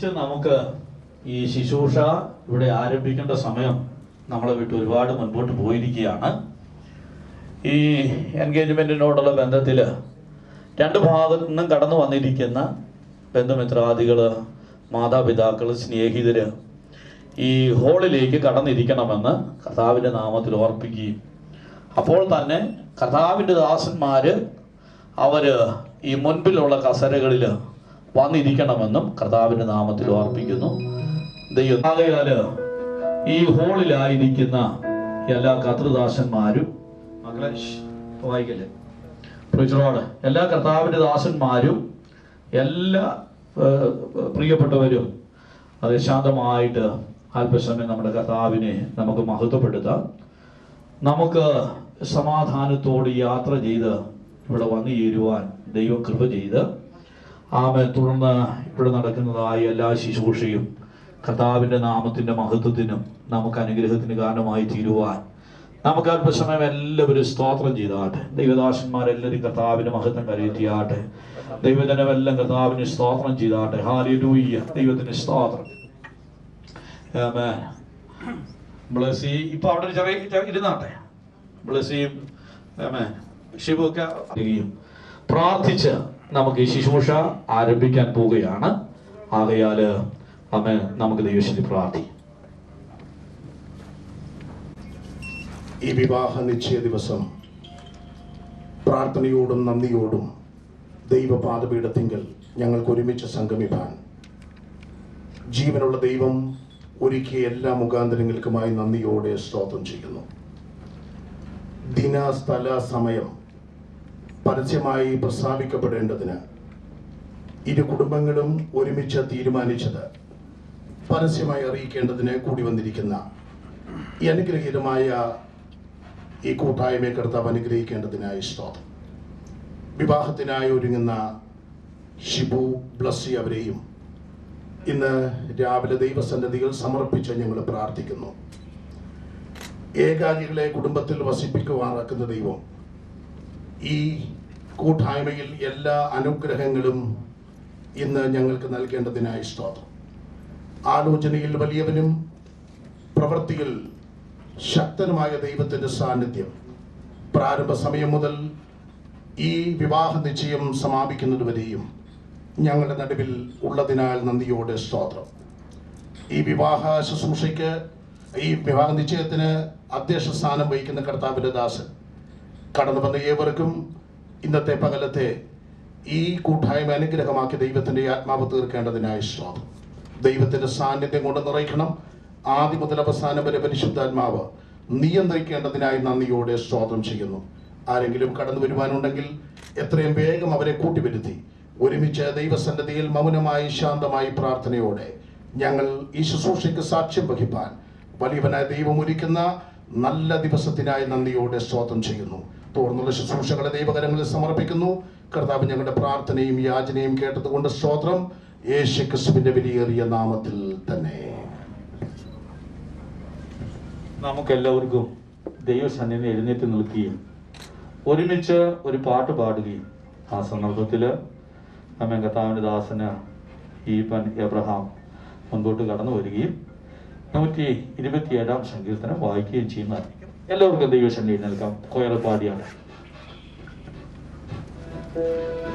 പ്രാർത്ഥിച്ച് നമുക്ക് ഈ ശുശ്രൂഷ ഇവിടെ ആരംഭിക്കേണ്ട സമയം നമ്മളെ വിട്ട് ഒരുപാട് മുൻപോട്ട് പോയിരിക്കുകയാണ്. ഈ എൻഗേജ്മെൻറ്റിനോടുള്ള ബന്ധത്തിൽ രണ്ട് ഭാഗത്തു നിന്നും കടന്നു വന്നിരിക്കുന്ന ബന്ധുമിത്രാദികൾ, മാതാപിതാക്കൾ, സ്നേഹിതർ ഈ ഹോളിലേക്ക് കടന്നിരിക്കണമെന്ന് കർത്താവിൻ്റെ നാമത്തിൽ ഓർപ്പിക്കുകയും അപ്പോൾ തന്നെ കർത്താവിൻ്റെ ദാസന്മാർ അവർ ഈ മുൻപിലുള്ള കസരകളിൽ വന്നിരിക്കണമെന്നും കർത്താവിൻ്റെ നാമത്തിൽ ഓർപ്പിക്കുന്നു. ദൈവത്താൽ ഈ ഹോളിലായിരിക്കുന്ന എല്ലാ കർത്തൃദാസന്മാരും വായിക്കല്ലേ പ്രൈസലോട് എല്ലാ കർത്താവിൻ്റെ ദാസന്മാരും എല്ലാ പ്രിയപ്പെട്ടവരും അത് ശാന്തമായിട്ട് അല്പസമയം നമ്മുടെ കർത്താവിനെ നമുക്ക് മഹത്വപ്പെടുത്താം. നമുക്ക് സമാധാനത്തോട് യാത്ര ചെയ്ത് ഇവിടെ വന്നു ചേരുവാൻ ദൈവം കൃപ ചെയ്ത് തുടർന്ന് ഇവിടെ നടക്കുന്നതായ എല്ലാ ശുശ്രൂഷയും കർത്താവിൻ്റെ നാമത്തിൻ്റെ മഹത്വത്തിനും നമുക്ക് അനുഗ്രഹത്തിന് കാരണമായി തീരുവാൻ നമുക്ക് അല്പസമയം എല്ലാവരും സ്തോത്രം ചെയ്താട്ടെ. ദൈവദാസന്മാരെല്ലാവരും കർത്താവിൻ്റെ മഹത്വം കരയറ്റിയാട്ടെ. ദൈവജനമെല്ലാം കർത്താവിന് സ്തോത്രം ചെയ്താട്ടെ. ഹല്ലേലൂയ, ദൈവത്തിന് സ്തോത്രം. ആമേൻ. ബ്ലസ്സി ഇപ്പൊ അവിടെ ഒരു ചെറിയ ഇരുന്നാട്ടെ. ബ്ലസ്സിയും ഷിബുക്കെ പ്രാർത്ഥിച്ച് നമുക്ക് ഈ ശുശ്രൂഷ ആരംഭിക്കാൻ പോവുകയാണ്. ആകയാൽ നമുക്ക് ദൈവശക്തി പ്രാർത്ഥിക്കും. ഈ വിവാഹ നിശ്ചയ ദിവസം പ്രാർത്ഥനയോടും നന്ദിയോടും ദൈവപാദപീഠത്തിങ്കൽ ഞങ്ങൾക്ക് ഒരുമിച്ച് സംഗമിപ്പാൻ ജീവനുള്ള ദൈവം ഒരുക്കിയ എല്ലാ മുഖാന്തരങ്ങൾക്കുമായി നന്ദിയോടെ സ്തോത്രം ചെയ്യുന്നു. ദിന, സ്ഥല, സമയം പരസ്യമായി പ്രസ്താവിക്കപ്പെടേണ്ടതിന് ഇരു കുടുംബങ്ങളും ഒരുമിച്ച് തീരുമാനിച്ചത് പരസ്യമായി അറിയിക്കേണ്ടതിന് കൂടി വന്നിരിക്കുന്ന ഈ അനുഗ്രഹീതമായ ഈ കൂട്ടായ്മയെ കർത്താവ് അനുഗ്രഹിക്കേണ്ടതിനായി സ്തോത്രം. വിവാഹത്തിനായി ഒരുങ്ങുന്ന ഷിബു, ബ്ലസ്സി അവരെയും ഇന്ന് രാവിലെ ദൈവസന്നിധികൾ സമർപ്പിച്ച് ഞങ്ങൾ പ്രാർത്ഥിക്കുന്നു. ഏകാകികളെ കുടുംബത്തിൽ വസിപ്പിക്കുവാനാക്കുന്ന ദൈവം ഈ കൂട്ടായ്മയിൽ എല്ലാ അനുഗ്രഹങ്ങളും ഇന്ന് ഞങ്ങൾക്ക് നൽകേണ്ടതിനായി സ്തോത്രം. ആലോചനയിൽ വലിയവനും പ്രവൃത്തിയിൽ ശക്തനുമായ ദൈവത്തിൻ്റെ സാന്നിധ്യം പ്രാരംഭ സമയം മുതൽ ഈ വിവാഹ നിശ്ചയം സമാപിക്കുന്നതുവരെയും ഞങ്ങളുടെ നടുവിൽ ഉള്ളതിനാൽ നന്ദിയോടെ സ്തോത്രം. ഈ വിവാഹ ശുശ്രൂഷയ്ക്ക്, ഈ വിവാഹ നിശ്ചയത്തിന് അധ്യക്ഷ സ്ഥാനം വഹിക്കുന്ന കർത്താവിൻ്റെ ദാസൻ കടന്നു വന്ന ഏവർക്കും ഇന്നത്തെ പകലത്തെ ഈ കൂട്ടായ്മ അനുഗ്രഹമാക്കി ദൈവത്തിൻ്റെ ആത്മാവ് തീർക്കേണ്ടതിനായി സ്തോത്രം. ദൈവത്തിൻ്റെ സാന്നിധ്യം കൊണ്ട് നിറയ്ക്കണം. ആദ്യം മുതൽ അവസാനം വരെ പരിശുദ്ധാത്മാവ് നിയന്ത്രിക്കേണ്ടതിനായി നന്ദിയോടെ സ്തോത്രം ചെയ്യുന്നു. ആരെങ്കിലും കടന്നു വരുവാനുണ്ടെങ്കിൽ എത്രയും വേഗം അവരെ കൂട്ടിവരുത്തി ഒരുമിച്ച് ദൈവസന്നിധിയിൽ മൗനമായി ശാന്തമായി പ്രാർത്ഥനയോടെ ഞങ്ങൾ ഈ ശുശ്രൂഷയ്ക്ക് സാക്ഷ്യം വഹിപ്പാൻ വലിയവനായ ദൈവം ഒരുക്കുന്ന നല്ല ദിവസത്തിനായി നന്ദിയോടെ സ്തോത്രം ചെയ്യുന്നു. തുടർന്നുള്ള ശുശ്രൂഷകളെ ദൈവകരങ്ങളിൽ സമർപ്പിക്കുന്നു. കർത്താവ് ഞങ്ങളുടെ പ്രാർത്ഥനയും യാചനയും കേട്ടതുകൊണ്ട് സ്തോത്രം. യേശു ക്രിസ്തുവിന്റെ വിലയേറിയ നാമത്തിൽ തന്നെ. നമുക്കെല്ലാവർക്കും ദൈവസന്നിധി എഴുന്നേറ്റ് നിൽക്കുകയും ഒരുമിച്ച് ഒരു പാട്ട് പാടുകയും ആ സന്ദർഭത്തിൽ കർത്താവിൻ്റെ ദാസന് ഈപ്പൻ എബ്രഹാം മുൻപോട്ട് കടന്നു വരികയും 127 സങ്കീർത്തനം വായിക്കുകയും ചെയ്യുന്നതായിരിക്കും. എല്ലാവർക്കും ദൈവസന്നിധി എഴുന്നേൽക്കാം. കൊയർ പാടിയാണ്. Amen.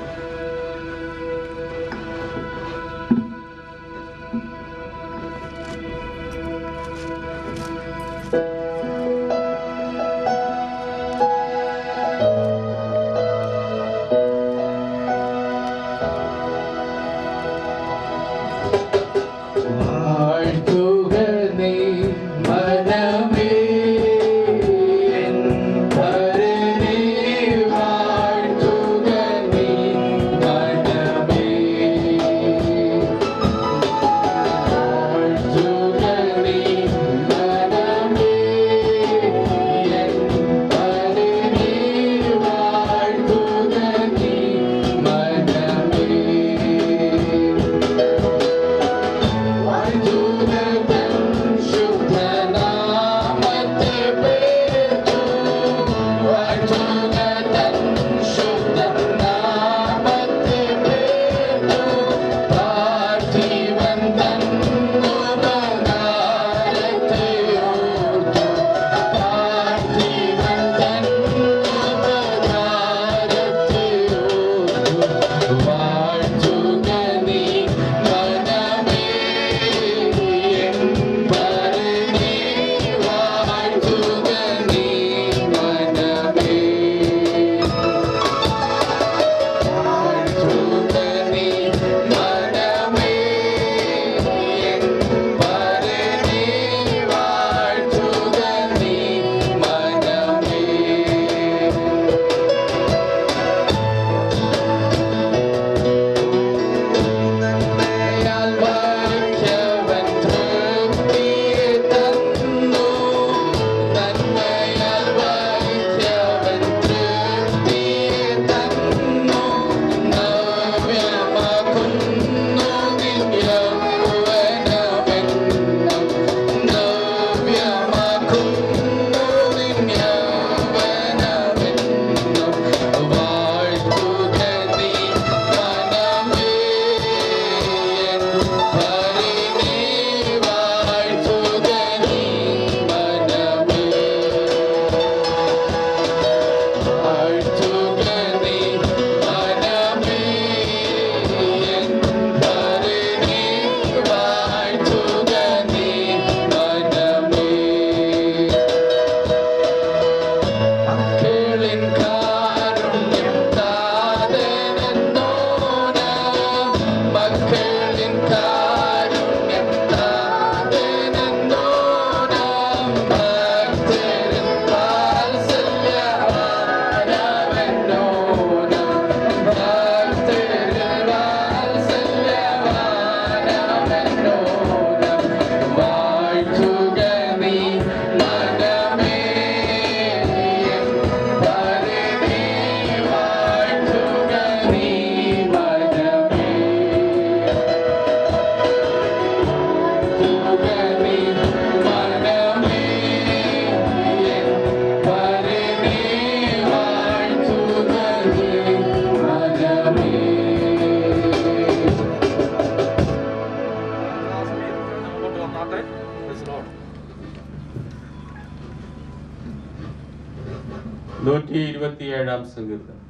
127 സങ്കീർത്തനം.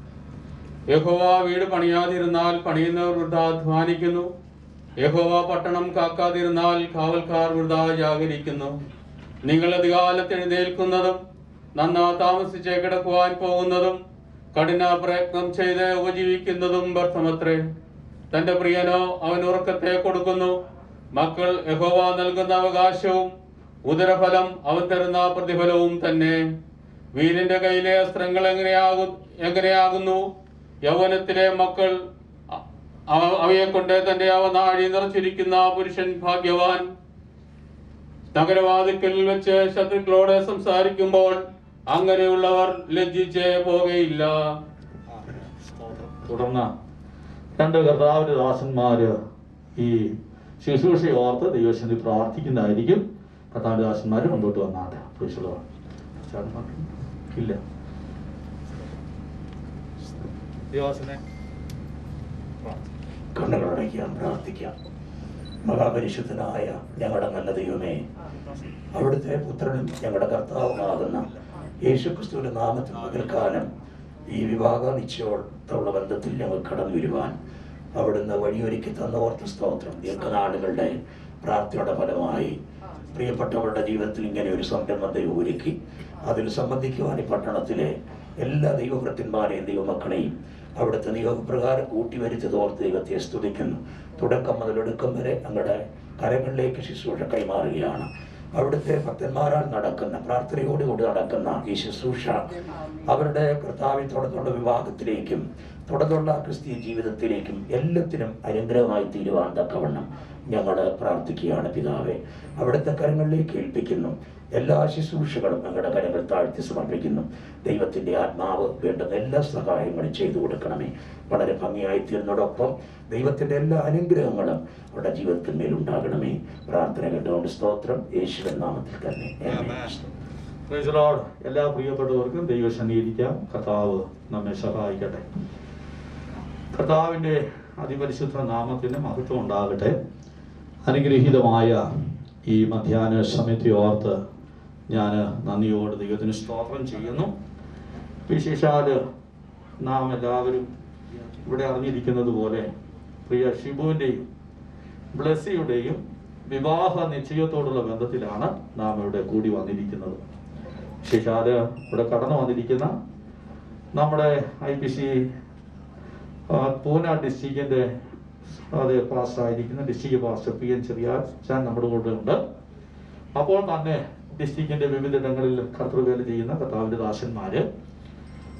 യഹോവ വീട് പണിയാതിരുന്നാൽ പണിയുന്നവർ വൃഥാ അധ്വാനിക്കുന്നു. യഹോവ പട്ടണം കാക്കാതിരുന്നാൽ കാവൽക്കാർ വൃഥാ ജാഗരിക്കുന്നു. നിങ്ങൾ അധികാലത്ത് എഴുന്നേൽക്കുന്നതും നന്നാ താമസിച്ച് കിടക്കുവാൻ പോകുന്നതും കഠിന പ്രയത്നം ചെയ്ത് ഉപജീവിക്കുന്നതും വ്യർത്ഥമത്രേ. തന്റെ പ്രിയനോ അവൻ ഉറക്കത്തെ കൊടുക്കുന്നു. മക്കൾ യഹോവ നൽകുന്ന അവകാശവും ഉദരഫലം അവൻ തരുന്ന പ്രതിഫലവും തന്നെ. വീരന്റെ കയ്യിലെ അസ്ത്രങ്ങൾ എങ്ങനെയാകുന്നു? യൗവനത്തിലെ മക്കൾ അവയെ കൊണ്ട് തന്റെ അവനാഴി നിറച്ചിരിക്കുന്ന പുരുഷൻ ഭാഗ്യവാൻ. നഗരവാതിക്കൽ വെച്ച് ശത്രുക്കളോട് സംസാരിക്കുമ്പോൾ അങ്ങനെയുള്ളവർ ലജ്ജിച്ച് പോകയില്ല. തുടർന്ന് 2 കർത്താവിന്റെ ദാസന്മാര് ഈ ശുശ്രൂഷയെ ഓർത്ത് ദൈവസന്നിധി പ്രാർത്ഥിക്കുന്നതായിരിക്കും. കർത്താവിന്റെ ദാസന്മാര് മുമ്പോട്ട് വന്നാട്ടെ. ഇല്ല കണ്ണുകളടയ്ക്കാം, പ്രാർത്ഥിക്കാം. മഹാപരിശുദ്ധനായ ഞങ്ങളുടെ നല്ല ദൈവമേ, അവിടുത്തെ പുത്രനും ഞങ്ങളുടെ കർത്താവുമാകുന്ന യേശുക്രിസ്തുവിന്റെ നാമത്തിൽ പകൽക്കാലം ഈ വിവാഹ നിശ്ചയോടുള്ള ബന്ധത്തിൽ ഞങ്ങൾ കടന്നു വരുവാൻ അവിടുന്ന് വഴിയൊരുക്കി തന്നോർത്ത് സ്തോത്രം. ദീർഘനാളുകളുടെ പ്രാർത്ഥനയുടെ ഫലമായി പ്രിയപ്പെട്ടവരുടെ ജീവിതത്തിൽ ഇങ്ങനെ ഒരു സംരംഭം ദൈവം ഒരുക്കി അതിൽ സംബന്ധിക്കുവാൻ ഈ പട്ടണത്തിലെ എല്ലാ ദൈവഭൃത്യന്മാരെയും ദൈവമക്കളെയും അവിടുത്തെ നിയോഗപ്രകാരം കൂട്ടിവരുത്തിയതോർത്ത് ദൈവത്തെ സ്തുതിക്കുന്നു. തുടക്കം മുതൽ ഒടുക്കം വരെ ഞങ്ങളുടെ കരങ്ങളിലേക്ക് ശുശ്രൂഷ കൈമാറുകയാണ്. അവിടുത്തെ ഭക്തന്മാരാൽ നടക്കുന്ന പ്രാർത്ഥനയോടുകൂടി നടക്കുന്ന ഈ ശുശ്രൂഷ അവരുടെ കർത്താവിനോടുള്ള വിവാഹത്തിലേക്കും തുടർന്നുള്ള ക്രിസ്തീയ ജീവിതത്തിലേക്കും എല്ലാത്തിനും അനുഗ്രഹമായി തീരുവാൻ തക്കവണ്ണം ഞങ്ങൾ പ്രാർത്ഥിക്കുകയാണ്. പിതാവേ, അവിടുത്തെ കരങ്ങളിലേക്ക് ഏൽപ്പിക്കുന്നു. എല്ലാ ശുശ്രൂഷകളും ഞങ്ങളുടെ കരങ്ങൾ താഴ്ത്തി സമർപ്പിക്കുന്നു. ദൈവത്തിൻ്റെ ആത്മാവ് വേണ്ടുന്ന എല്ലാ സഹായങ്ങളും ചെയ്തു കൊടുക്കണമേ. വളരെ ഭംഗിയായി തീർന്നതോടൊപ്പം ദൈവത്തിൻ്റെ എല്ലാ അനുഗ്രഹങ്ങളും അവരുടെ ജീവിതത്തിന്മേൽ ഉണ്ടാകണമേ. പ്രാർത്ഥന കേട്ടുകൊണ്ട് സ്തോത്രം. യേശുവിൻ നാമത്തിൽ തന്നെ. Praise the Lord. എല്ലാ പ്രിയപ്പെട്ടവർക്കും ദൈവം സന്നിധിക്കാം. കർത്താവ് നമ്മെ സഹായിക്കട്ടെ. കർത്താവിൻ്റെ അതിപരിശുദ്ധ നാമത്തിന് മഹത്വം ഉണ്ടാകട്ടെ. അനുഗ്രഹീതമായ ഈ മധ്യാഹ്ന സമയത്തെ ഓർത്ത് ഞാൻ നന്ദിയോട് ദൈവത്തിന് സ്തോത്രം ചെയ്യുന്നു. വിശേഷാൽ നാം എല്ലാവരും ഇവിടെ അറിഞ്ഞിരിക്കുന്നത് പോലെ പ്രിയ ഷിബുവിൻ്റെയും ബ്ലെസ്സിയുടെയും വിവാഹ നിശ്ചയത്തോടുള്ള ബന്ധത്തിലാണ് നാം ഇവിടെ കൂടി വന്നിരിക്കുന്നത്. വിശേഷാൽ ഇവിടെ കടന്നു വന്നിരിക്കുന്ന നമ്മുടെ IPC പൂന ഡിസ്ട്രിക്റ്റിൻ്റെ പാസ്റ്ററായിരിക്കുന്ന ഡിസ്ട്രിക്ട് പാസ്റ്റർ PN ചെറിയാൻ നമ്മുടെ കൂടെ ഉണ്ട്. അപ്പോൾ തന്നെ ഡിസ്ട്രിക്റ്റിൻ്റെ വിവിധയിടങ്ങളിൽ കർത്തൃവേല ചെയ്യുന്ന കർത്താവിൻ്റെ ദാസന്മാര്,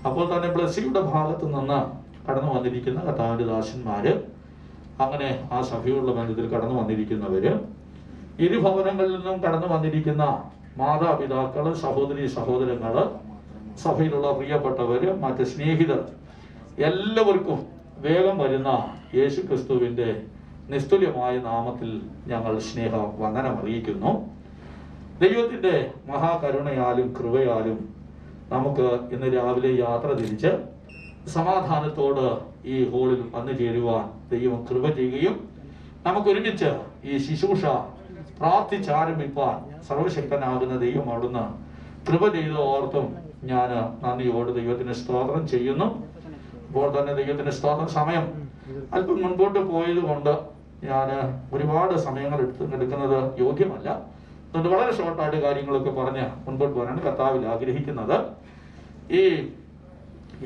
അപ്പോൾ തന്നെ ബ്ലെസ്സിയുടെ ഭാഗത്ത് നിന്ന് കടന്നു വന്നിരിക്കുന്ന കർത്താവിൻ്റെ ദാസന്മാര്, അങ്ങനെ ആ സഭയുള്ള ബന്ധത്തിൽ കടന്നു വന്നിരിക്കുന്നവര്, ഇരുഭവനങ്ങളിൽ നിന്നും കടന്നു വന്നിരിക്കുന്ന മാതാപിതാക്കള്, സഹോദരി സഹോദരങ്ങള്, സഭയിലുള്ള പ്രിയപ്പെട്ടവര്, മറ്റ് സ്നേഹിതർ, എല്ലാവർക്കും വേഗം വരുന്ന യേശു ക്രിസ്തുവിൻ്റെ നിസ്തുല്യമായ നാമത്തിൽ ഞങ്ങൾ സ്നേഹ വന്ദനം അറിയിക്കുന്നു. ദൈവത്തിൻ്റെ മഹാകരുണയാലും കൃപയാലും നമുക്ക് ഇന്ന് രാവിലെ യാത്ര തിരിച്ച് സമാധാനത്തോട് ഈ ഹോളിൽ വന്നു ചേരുവാൻ ദൈവം കൃപ ചെയ്യുകയും നമുക്കൊരുമിച്ച് ഈ ശുശ്രൂഷ പ്രാർത്ഥിച്ചാരംഭിപ്പാൻ സർവശക്തനാകുന്ന ദൈവം അവിടുന്ന് കൃപ ചെയ്ത് ഓർത്തും ഞാൻ നന്ദിയോട് ദൈവത്തിന് സ്തോത്രം ചെയ്യുന്നു. ഇപ്പോൾ തന്നെ ദൈവത്തിന് സ്തോത്രം. സമയം അല്പം മുൻപോട്ട് പോയത് കൊണ്ട് ഞാൻ ഒരുപാട് സമയങ്ങൾ എടുക്കുന്നത് യോഗ്യമല്ല. അതുകൊണ്ട് വളരെ ഷോർട്ടായിട്ട് കാര്യങ്ങളൊക്കെ പറഞ്ഞ് മുൻപോട്ട് പോകാനാണ് കർത്താവിൽ ആഗ്രഹിക്കുന്നത്. ഈ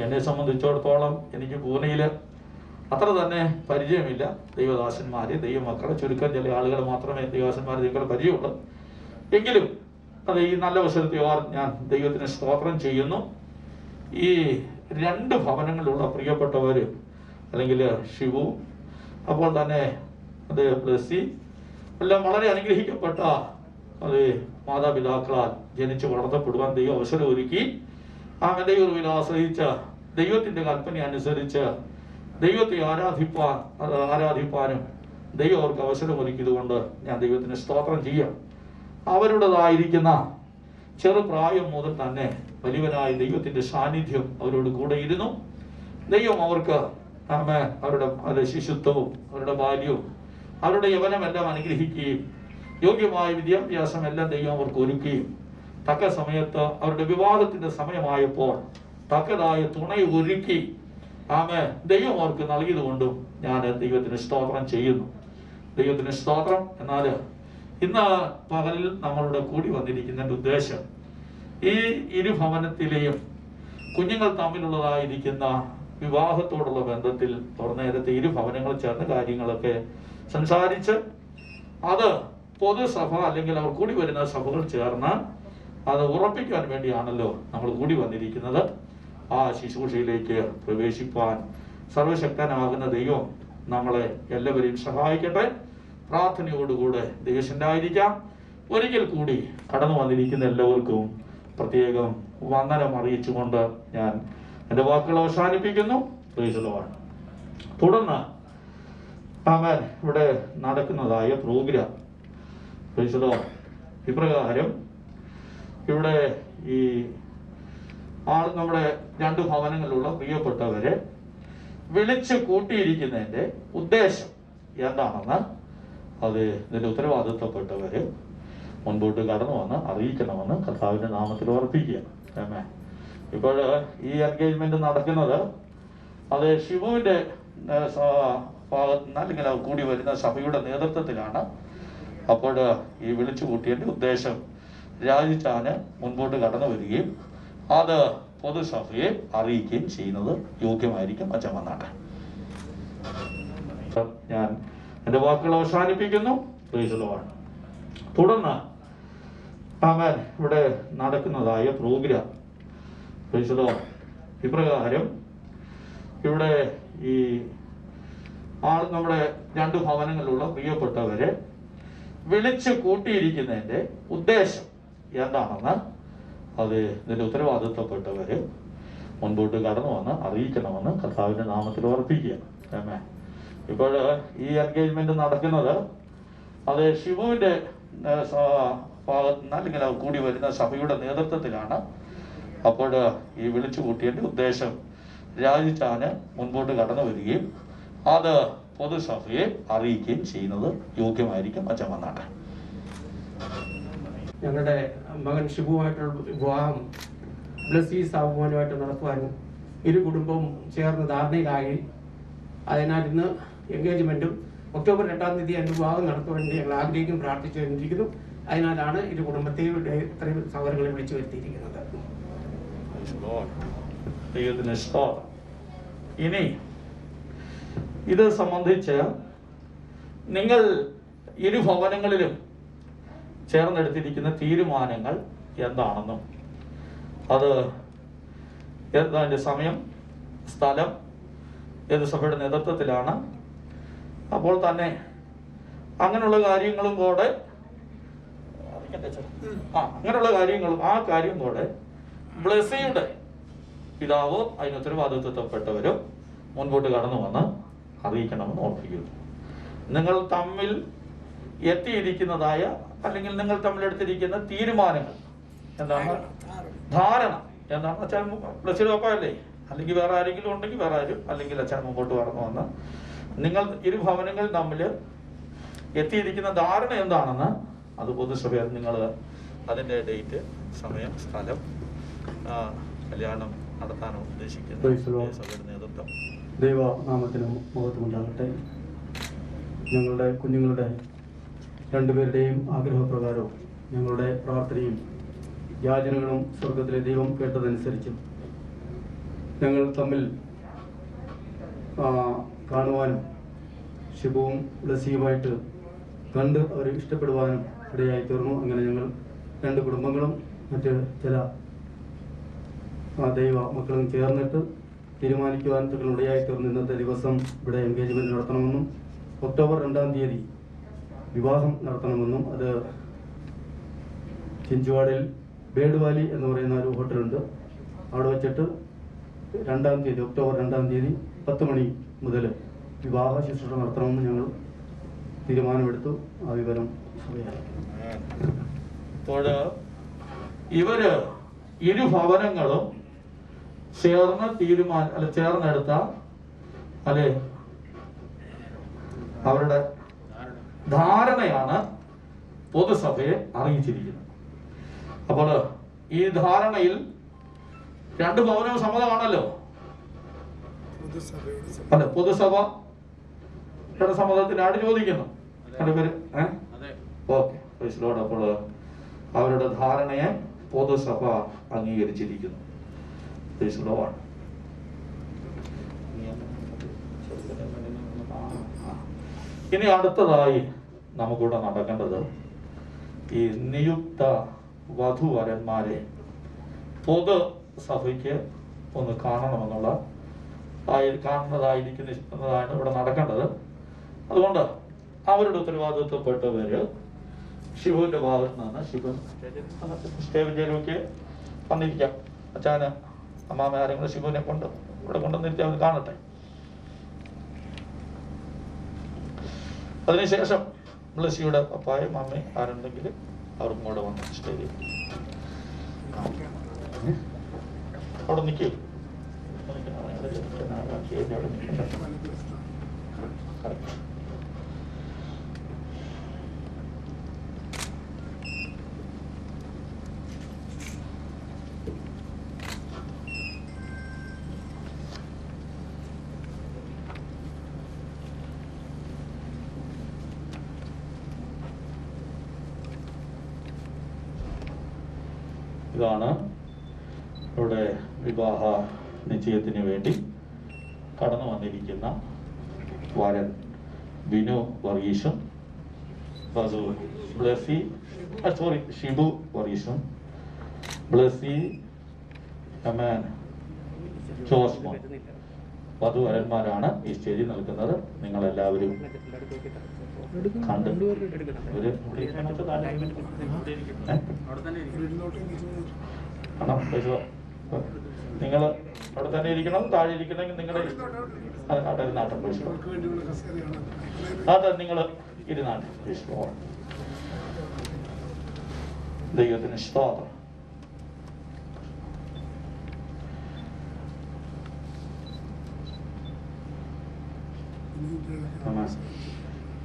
എന്നെ സംബന്ധിച്ചിടത്തോളം എനിക്ക് പൂനെയിൽ അത്ര തന്നെ പരിചയമില്ല. ദൈവദാസന്മാര്, ദൈവമക്കളെ ചുരുക്കം ചില ആളുകൾ മാത്രമേ ദൈവദാസന്മാർ ദൈവങ്ങളെ പരിചയമുള്ളൂ. എങ്കിലും അത് ഈ നല്ല അവസരത്തെ ഞാൻ ദൈവത്തിന് സ്തോത്രം ചെയ്യുന്നു. ഈ 2 ഭവനങ്ങളിലുള്ള പ്രിയപ്പെട്ടവര്, അല്ലെങ്കിൽ ഷിബു, അപ്പോൾ തന്നെ അത് ബ്ലെസ്സി, എല്ലാം വളരെ അനുഗ്രഹിക്കപ്പെട്ട അത് മാതാപിതാക്കളാൽ ജനിച്ച് വളർത്തപ്പെടുവാൻ ദൈവം അവസരം ഒരുക്കി. അങ്ങനെ ദൈവത്തിൽ ആശ്രയിച്ച ദൈവത്തിൻ്റെ കൽപ്പന അനുസരിച്ച് ദൈവത്തെ ആരാധിപ്പാനും ദൈവം അവർക്ക് അവസരം ഒരുക്കിയതുകൊണ്ട് ഞാൻ ദൈവത്തിന് സ്തോത്രം ചെയ്യാം. അവരുടേതായിരിക്കുന്ന ചെറുപ്രായം മുതൽ തന്നെ വലിയവനായ ദൈവത്തിൻ്റെ സാന്നിധ്യം അവരോട് കൂടെ ഇരുന്നു. ദൈവം അവർക്ക് അവരുടെ ശിശുത്വവും അവരുടെ ബാല്യവും അവരുടെ യൗവനമെല്ലാം അനുഗ്രഹിക്കുകയും യോഗ്യമായ വിദ്യാഭ്യാസം എല്ലാം ദൈവം അവർക്ക് ഒരുക്കുകയും തക്ക സമയത്ത് അവരുടെ വിവാഹത്തിൻ്റെ സമയമായപ്പോൾ തക്കതായ തുണ ഒരുക്കി ആമേ ദൈവം അവർക്ക് നൽകിയതുകൊണ്ടും ഞാൻ ദൈവത്തിന് സ്തോത്രം ചെയ്യുന്നു. ദൈവത്തിന് സ്തോത്രം. എന്നാൽ ഇന്ന് പകലിൽ നമ്മളുടെ കൂടി വന്നിരിക്കുന്നതിൻ്റെ ഉദ്ദേശം ഈ ഇരുഭവനത്തിലെയും കുഞ്ഞുങ്ങൾ തമ്മിലുള്ളതായിരിക്കുന്ന വിവാഹത്തോടുള്ള ബന്ധത്തിൽ നേരത്തെ ഇരുഭവനങ്ങൾ ചേർന്ന കാര്യങ്ങളൊക്കെ സംസാരിച്ച് അത് പൊതുസഭ അല്ലെങ്കിൽ അവർ കൂടി വരുന്ന സഭകൾ ചേർന്ന് അത് ഉറപ്പിക്കാൻ വേണ്ടിയാണല്ലോ നമ്മൾ കൂടി വന്നിരിക്കുന്നത്. ആ ശുശ്രൂഷയിലേക്ക് പ്രവേശിപ്പാൻ സർവശക്തനാകുന്ന ദൈവം നമ്മളെ എല്ലാവരെയും സഹായിക്കട്ടെ. പ്രാർത്ഥനയോടുകൂടെ ദൈവശനായിരിക്കാം. ഒരിക്കൽ കൂടി കടന്നു വന്നിരിക്കുന്ന എല്ലാവർക്കും പ്രത്യേകം വന്ദനം അറിയിച്ചുകൊണ്ട് ഞാൻ എൻ്റെ വാക്കുകൾ അവസാനിപ്പിക്കുന്നു. Praise the Lord. തുടർന്ന് ആമേൻ ഇവിടെ നടക്കുന്നതായ പ്രോഗ്രാം പ്രൈസ് ദി ലോർഡ് ഇപ്രകാരം ഇവിടെ ഈ നമ്മുടെ രണ്ട് ഭവനങ്ങളിലുള്ള പ്രിയപ്പെട്ടവരെ വിളിച്ച് കൂട്ടിയിരിക്കുന്നതിൻ്റെ ഉദ്ദേശം എന്താണെന്ന് അത് ഇതിൻ്റെ ഉത്തരവാദിത്വപ്പെട്ടവര് മുൻപോട്ട് കടന്നു വന്ന് അറിയിക്കണമെന്ന് കർത്താവിൻ്റെ നാമത്തിൽ ഉറപ്പിക്കുക. ആമേൻ. ഇപ്പോൾ ഈ എൻഗേജ്മെന്റ് നടക്കുന്നത് അത് ഷിബുവിൻ്റെ ഭാഗത്ത് നിന്ന് അല്ലെങ്കിൽ കൂടി വരുന്ന സഭയുടെ നേതൃത്വത്തിലാണ്. അപ്പോൾ ഈ വിളിച്ചു കൂട്ടിയതിൻ്റെ ഉദ്ദേശം രാജിച്ചാന് മുൻപോട്ട് കടന്നു വരികയും അത് പൊതുസഭയെ അറിയിക്കുകയും ചെയ്യുന്നത് യോഗ്യമായിരിക്കും. അച്ഛൻ വന്നാട്ടെ. ഞാൻ എൻ്റെ വാക്കുകൾ അവസാനിപ്പിക്കുന്നു. Praise the Lord. തുടർന്ന് ആമേൻ ഇവിടെ നടക്കുന്നതായ പ്രോഗ്രാം പ്രൈസ് ദി ലോർഡ് ഇപ്രകാരം ഇവിടെ ഈ നമ്മുടെ രണ്ട് ഭവനങ്ങളിലുള്ള പ്രിയപ്പെട്ടവരെ വിളിച്ച് കൂട്ടിയിരിക്കുന്നതിൻ്റെ ഉദ്ദേശം എന്താണെന്ന് അത് ഇതിൻ്റെ ഉത്തരവാദിത്വപ്പെട്ടവര് മുൻപോട്ട് കടന്നു വന്ന് അറിയിക്കണമെന്ന് കർത്താവിൻ്റെ നാമത്തിൽ ഉറപ്പിക്കുക. ആമേൻ. ഇപ്പോൾ ഈ എൻഗേജ്മെന്റ് നടക്കുന്നത് അത് ഷിബുവിൻ്റെ ഭാഗത്ത് നിന്ന് അല്ലെങ്കിൽ കൂടി വരുന്ന സഭയുടെ നേതൃത്വത്തിലാണ്. അപ്പോൾ ഈ വിളിച്ചു കൂട്ടിയതിൻ്റെ ഉദ്ദേശം രാജിച്ചാന് മുൻപോട്ട് കടന്നു വരികയും അത് പൊതുസഭയെ അറിയിക്കുകയും ചെയ്യുന്നത് യോഗ്യമായിരിക്കും. അച്ഛൻ വന്നാട്ടെ. ഞങ്ങളുടെ മകൻ ഷിബുവുമായിട്ടുള്ള വിവാഹം ബ്ലസ്സി സാബുമാനുമായിട്ട് നടത്തുവാനും ഇരു കുടുംബവും ചേർന്ന് ധാരണയിലായി. അതിനാൽ ഇന്ന് എൻഗേജ്മെന്റും ഒക്ടോബർ 2-ാം തീയതി എൻ്റെ വിവാഹം നടത്തുവാൻ ഞങ്ങൾ ആഗ്രഹിക്കും, പ്രാർത്ഥിച്ചു വന്നിരിക്കുന്നു. അതിനാലാണ് ഇരു കുടുംബത്തെയും ഇത്രയും സൗകര്യങ്ങളെ വിളിച്ചു വരുത്തിയിരിക്കുന്നത്. ഇനി ഇത് സംബന്ധിച്ച് നിങ്ങൾ ഇരു ഭവനങ്ങളിലും ചേർന്നെടുത്തിരിക്കുന്ന തീരുമാനങ്ങൾ എന്താണെന്നും അത് അതിൻ്റെ സമയം, സ്ഥലം, ഏത് സഭയുടെ നേതൃത്വത്തിലാണ്, അപ്പോൾ തന്നെ അങ്ങനെയുള്ള കാര്യങ്ങളും കൂടെ അങ്ങനെയുള്ള കാര്യങ്ങളും ആ കാര്യം കൂടെ ബ്ലെസ്സിയുടെ പിതാവോ അതിന് ഉത്തരവാദിത്വപ്പെട്ടവരും മുൻപോട്ട് കടന്നു വന്ന് അറിയിക്കണമെന്ന് ഓർപ്പിക്കുന്നു. നിങ്ങൾ തമ്മിൽ എത്തിയിരിക്കുന്നതായ അല്ലെങ്കിൽ നിങ്ങൾ തമ്മിലെടുത്തിരിക്കുന്ന തീരുമാനങ്ങൾ എന്താണ്, ധാരണ എന്താണെന്ന് വെച്ചാൽ ബ്ലെസ്സിയുടെ ഒപ്പമല്ലേ, അല്ലെങ്കിൽ വേറെ ആരെങ്കിലും ഉണ്ടെങ്കിൽ വേറെ ആരും, അല്ലെങ്കിൽ അച്ഛൻ മുമ്പോട്ട് കടന്നു വന്ന് നിങ്ങൾ ഇരു ഭവനങ്ങൾ തമ്മിൽ എത്തിയിരിക്കുന്ന ധാരണ എന്താണെന്ന് അത് പൊതുസഭയിൽ നിങ്ങൾ അതിൻ്റെ ഡേറ്റ്, സമയം, സ്ഥലം, കല്യാണം നടത്താനോ ഉദ്ദേശിക്കുന്ന സഭയുടെ നേതൃത്വം ദൈവനാമത്തിന് മഹത്വമുണ്ടാകട്ടെ. ഞങ്ങളുടെ കുഞ്ഞുങ്ങളുടെ രണ്ടുപേരുടെയും ആഗ്രഹപ്രകാരവും ഞങ്ങളുടെ പ്രാർത്ഥനയും യാചനകളും സ്വർഗത്തിലെ ദൈവം കേട്ടതനുസരിച്ചും ഞങ്ങൾ തമ്മിൽ കാണുവാനും ഷിബുവും ബ്ലസ്സിയുമായിട്ട് കണ്ട് അവർ ഇഷ്ടപ്പെടുവാനും ഇടയായി തീർന്നു. അങ്ങനെ ഞങ്ങൾ രണ്ട് കുടുംബങ്ങളും മറ്റ് ചില ദൈവ മക്കളും ചേർന്നിട്ട് തീരുമാനിക്കുവാൻ ഇടയായി തീർന്നു. ഇന്നത്തെ ദിവസം ഇവിടെ എൻഗേജ്മെന്റ് നടത്തണമെന്നും ഒക്ടോബർ 2-ാം തീയതി വിവാഹം നടത്തണമെന്നും അത് ചിഞ്ചുവാടിൽ ബേഡ് വാലി എന്ന് പറയുന്ന ഒരു ഹോട്ടലുണ്ട്, അവിടെ വെച്ചിട്ട് 2-ാം തീയതി ഒക്ടോബർ 2-ാം തീയതി 10 മണി മുതൽ വിവാഹ ശുശ്രൂഷ നടത്തണമെന്ന് ഞങ്ങൾ തീരുമാനമെടുത്തു. ആ വിവരം അപ്പോൾ ഇവര് ഇരു ഭവനങ്ങളും ചേർന്നെടുത്ത അല്ലെ അവരുടെ ധാരണയാണ് പൊതുസഭയെ അറിയിച്ചിരിക്കുന്നത്. അപ്പോൾ ഈ ധാരണയിൽ രണ്ട് ഭവനവും സമ്മതമാണല്ലോ. അതെ, പൊതുസഭയുടെ സമ്മതത്തിനാണ് ചോദിക്കുന്നു. രണ്ടുപേര് ഓക്കെ. അപ്പോൾ അവരുടെ ധാരണയെ പൊതുസഭ അംഗീകരിച്ചിരിക്കുന്നു. ഇനി അടുത്തതായി നമുക്കിവിടെ നടക്കേണ്ടത് ഈ നിയുക്ത വധുവരന്മാരെ പൊതുസഭയ്ക്ക് ഒന്ന് കാണണമെന്നുള്ള കാണുന്നതായിരിക്കുന്നതാണ് ഇവിടെ നടക്കേണ്ടത്. അതുകൊണ്ട് അവരുടെ ഉത്തരവാദിത്വപ്പെട്ടവര് ഷിബുവിന്റെ ഭാഗത്ത് നിന്ന് ഷിബു സ്റ്റേജിലേക്ക് വന്നിരിക്കാം. അച്ഛന് അമ്മാമ ആരെങ്കിലും ഷിബുവിനെ കൊണ്ട് ഇവിടെ കൊണ്ടുവന്നിരുത്തി അവർ കാണട്ടെ. അതിനുശേഷം ബ്ലസ്സിയുടെ പപ്പായും അമ്മയും ആരുണ്ടെങ്കിൽ അവർക്കും കൂടെ വന്ന് സ്റ്റേജിൽ അവിടെ നിൽക്കും. ഇതാണ് ഇവിടെ വിവാഹ നിശ്ചയത്തിന് വേണ്ടി കടന്നു വന്നിരിക്കുന്ന വരൻ ബിനു വർഗീസും വധു ഷിബു വർഗീസും ബ്ലസ്സി ജോസ്മോൻ വധുവരന്മാരാണ് ഈ സ്റ്റേജിൽ നിൽക്കുന്നത്. നിങ്ങളെല്ലാവരും കണ്ട് നിങ്ങൾ അവിടെ തന്നെ ഇരിക്കണം. താഴെ ഇരിക്കണമെങ്കിൽ നിങ്ങളുടെ നാട്ടം അതെ, നിങ്ങൾ ഇരുന്നാട്ടെ. ദൈവത്തിന് സ്തോത്രം.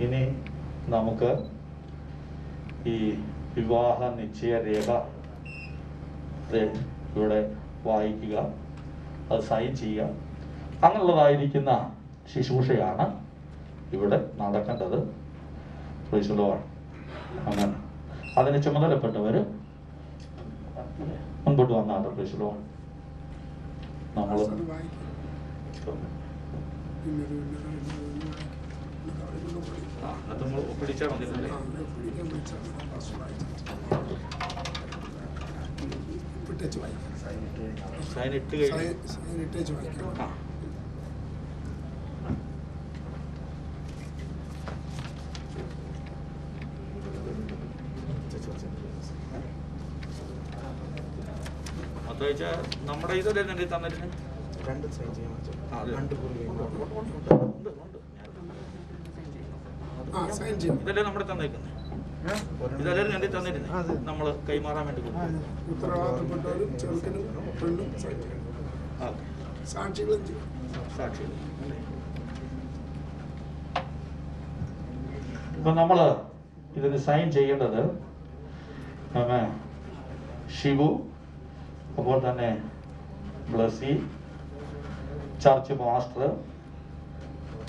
ഇനി നമുക്ക് ഈ വിവാഹ നിശ്ചയ രേഖ ഇവിടെ വായിക്കുക, അത് സൈൻ ചെയ്യുക, അങ്ങനെയുള്ളതായിരിക്കുന്ന ശുശ്രൂഷയാണ് ഇവിടെ നടക്കേണ്ടത്. അങ്ങനെ അതിന് ചുമതലപ്പെട്ടവർ മുൻപോട്ട് വന്നാണ്. നമ്മൾ പിടിച്ചാൽ മതി. സൈനിട്ട് അത്യാഴ്ച നമ്മുടെ ഇതല്ലേ തന്നെ തന്നിരുന്നു. ഇതല്ലേ നമ്മുടെ തന്നേക്കുന്നത്. ഇതല്ലേ ഞാൻ തന്നിരുന്നത്. നമ്മൾ കൈമാറാൻ വേണ്ടി സാക്ഷികൾ. ഇപ്പൊ നമ്മള് ഇതിന് സൈൻ ചെയ്യേണ്ടത് ഷിബു, അപ്പോൾ തന്നെ ബ്ലസ്സി, ചർച്ച് മാസ്റ്റർ,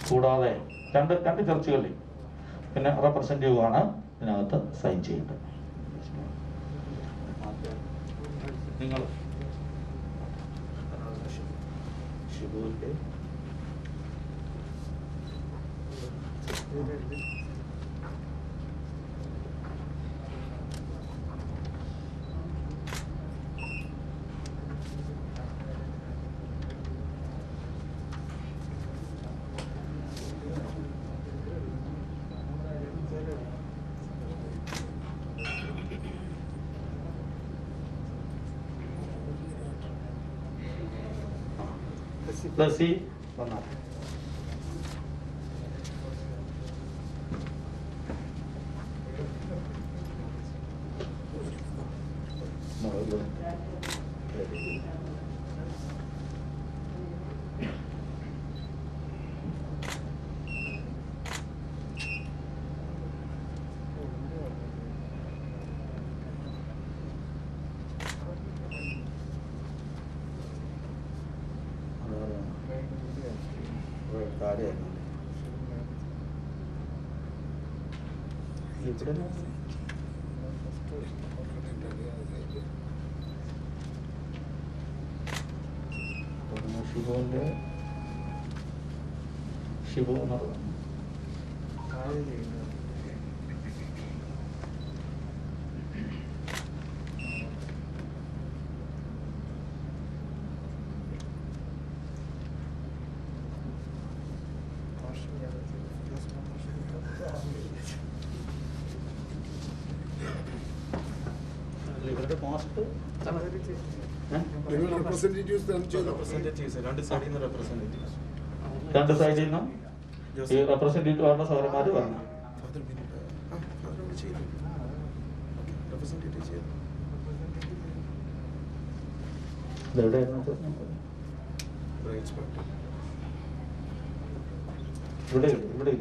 കൂടാതെ രണ്ട് ചർച്ചുകളിൽ പിന്നെ റെപ്രസെന്റേറ്റീവ് ആണ് ഇതിനകത്ത് സൈൻ ചെയ്യേണ്ടത്. നിങ്ങൾ ഷിബുവിന്റെ ബ്ലസ്സി വന്നാൽ താഴെയായിരുന്നു. ഇവിടെ ഷിബു എന്നുള്ളത് ഇവരുടെ പോസ്റ്റ് രണ്ട് സൈഡിൽ നിന്നും ഈ റെപ്രസെന്റേറ്റീവ് ആവുന്ന സൗരന്മാര് പറഞ്ഞു. ഇതെവിടെയായിരുന്നു? ഇവിടെ ഇവിടെ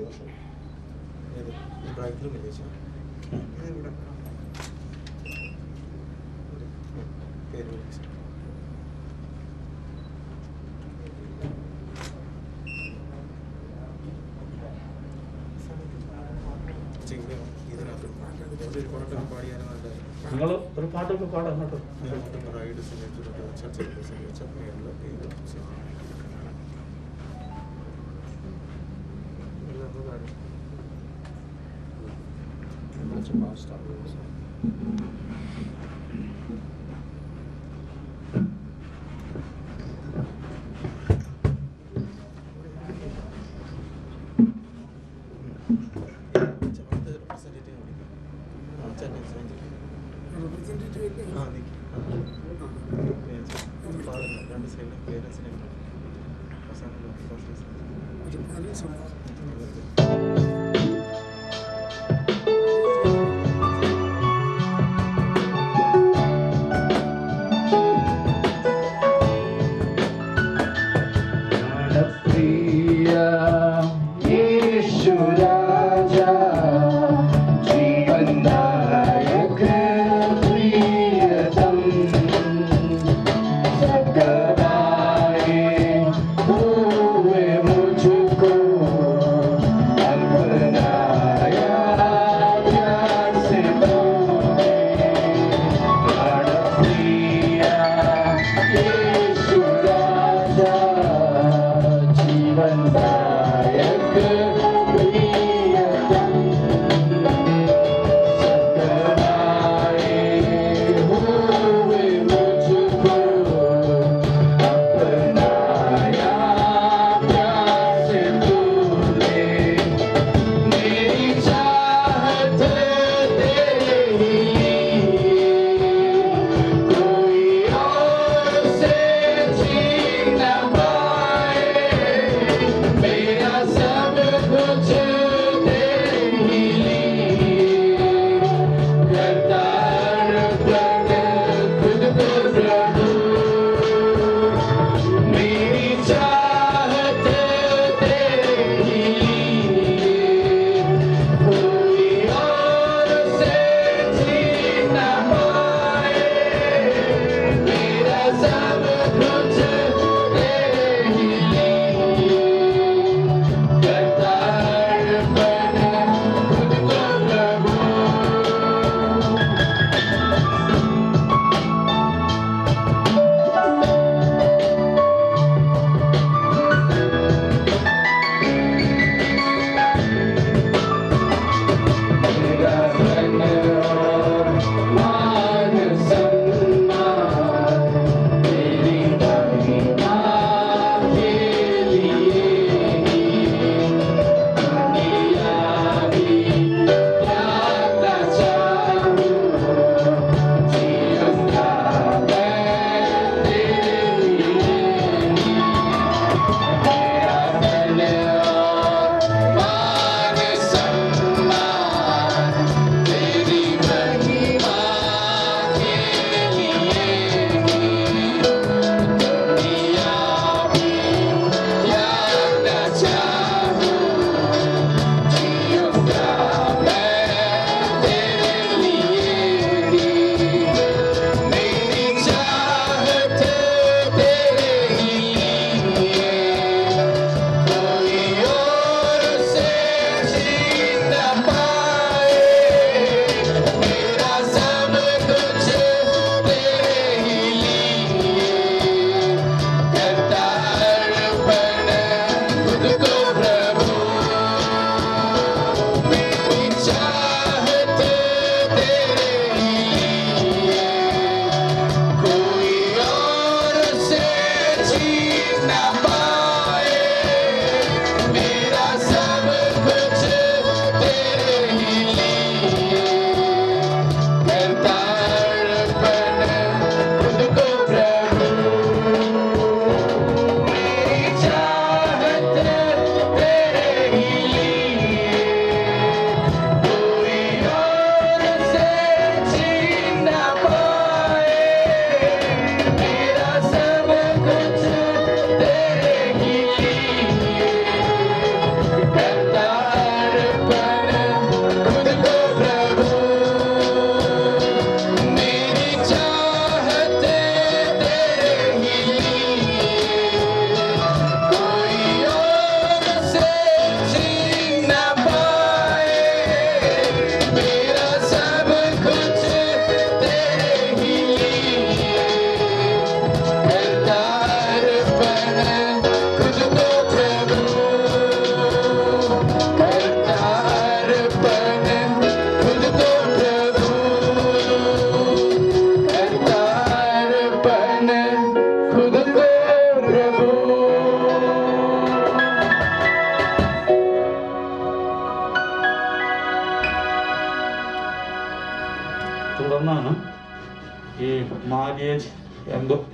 നിങ്ങൾ ഒരു പാട്ടൊക്കെ പാടാം കേട്ടോ.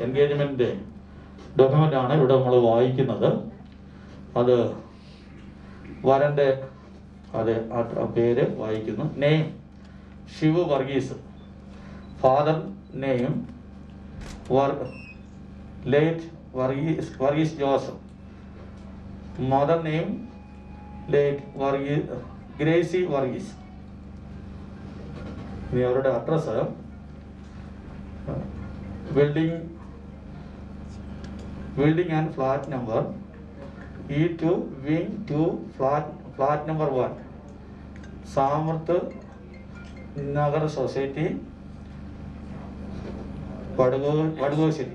എൻഗേജ്മെന്റ് ഡോക്യുമെന്റ് ആണ് ഇവിടെ നമ്മൾ വായിക്കുന്നത്. അത് വരന്റെ പേര് വായിക്കുന്നു. Name Shivu Varghese, father name late Varghese Joseph, mother name late Gracy Varghese. ഇനി അവരുടെ address building and flat number E2 wing 2 flat number 1, Samarth Nagar society, Vadukoshery.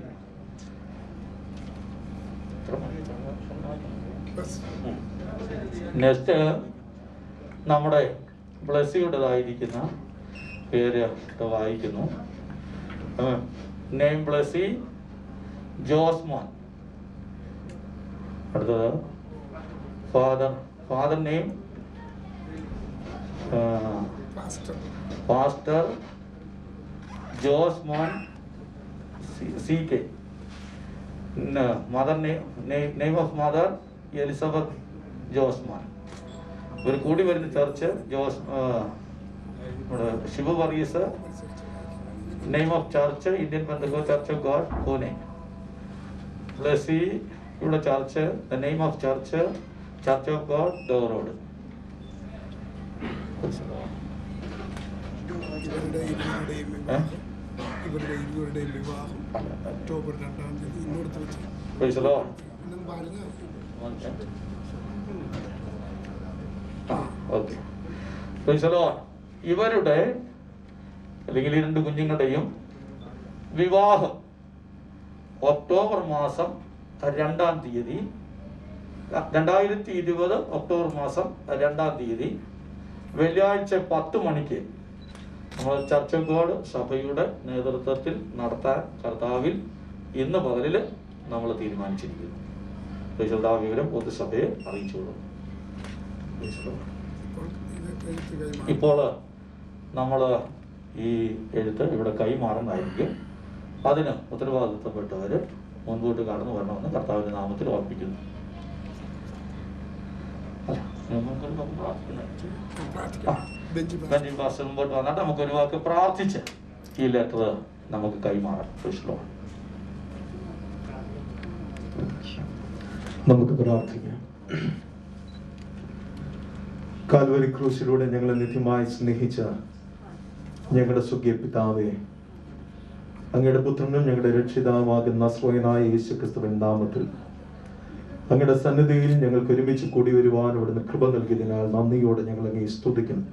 Next നമ്മുടെ ബ്ലസ്സിയുടേതായിരിക്കുന്ന പേര് വായിക്കുന്നു. നെയിം ബ്ലസ്സി ജോസ്മോൻ. അടുത്തത് father name pastor Josmon CK. Mother name of mother Elizabeth Josmon. ഇവർ കൂടി വരുന്ന church Shiva Varghese. Name of church Indian Pentecostal Church of God Pune. Blessy ഇവിടെ church, the name of church church of God ഡോറോഡ്. ഇവരുടെയും വിവാഹം ഒക്ടോബർ 2-ാം തീയതി ഇന്നോടത്ത് വെച്ച്. ഇവരുടെ അല്ലെങ്കിൽ ഈ രണ്ട് കുഞ്ഞുങ്ങളുടെയും വിവാഹം ഒക്ടോബർ മാസം 2-ാം തീയതി 2020 ഒക്ടോബർ മാസം 2-ാം തീയതി വെള്ളിയാഴ്ച 10 മണിക്ക് നമ്മൾ ചർച്ച് ഓഫ് ഗോഡ് സഭയുടെ നേതൃത്വത്തിൽ നടത്താൻ കർത്താവിൽ ഇന്ന് പകലിൽ നമ്മൾ തീരുമാനിച്ചിരിക്കുന്നു. ആ വിവരം പൊതുസഭയെ അറിയിച്ചോളൂ. ഇപ്പോൾ നമ്മൾ ഈ എഴുത്ത് ഇവിടെ കൈമാറുന്നതായിരിക്കും. അതിന് ഉത്തരവാദിത്തപ്പെട്ടവർ മുൻപോട്ട് കടന്നു വരണമെന്ന് കർത്താവിന്റെ നാമത്തിൽ ഓർപ്പിക്കുന്നു. മുമ്പോട്ട് വന്നിട്ട് നമുക്കൊരു വാക്ക് പ്രാർത്ഥിച്ച് ഈ ലെറ്റർ നമുക്ക് കൈമാറാം. നമുക്ക് പ്രാർത്ഥിക്കാം. കാൽവരി ക്രൂശിലൂടെ ഞങ്ങളെ നിത്യമായി സ്നേഹിച്ച ഞങ്ങളുടെ സ്വർഗീയ പിതാവേ, അങ്ങയുടെ പുത്രനും ഞങ്ങളുടെ രക്ഷിതാവുമാകുന്ന സ്വയനായ യേശുക്രിസ്തുവിന്റെ നാമത്തിൽ അങ്ങയുടെ സന്നിധിയിൽ ഞങ്ങൾക്ക് ഒരുമിച്ച് കൂടി വരുവാൻ അവിടുന്ന് കൃപ നൽകിയതിനാൽ നന്ദിയോടെ ഞങ്ങൾ അങ്ങേ സ്തുതിക്കുന്നു.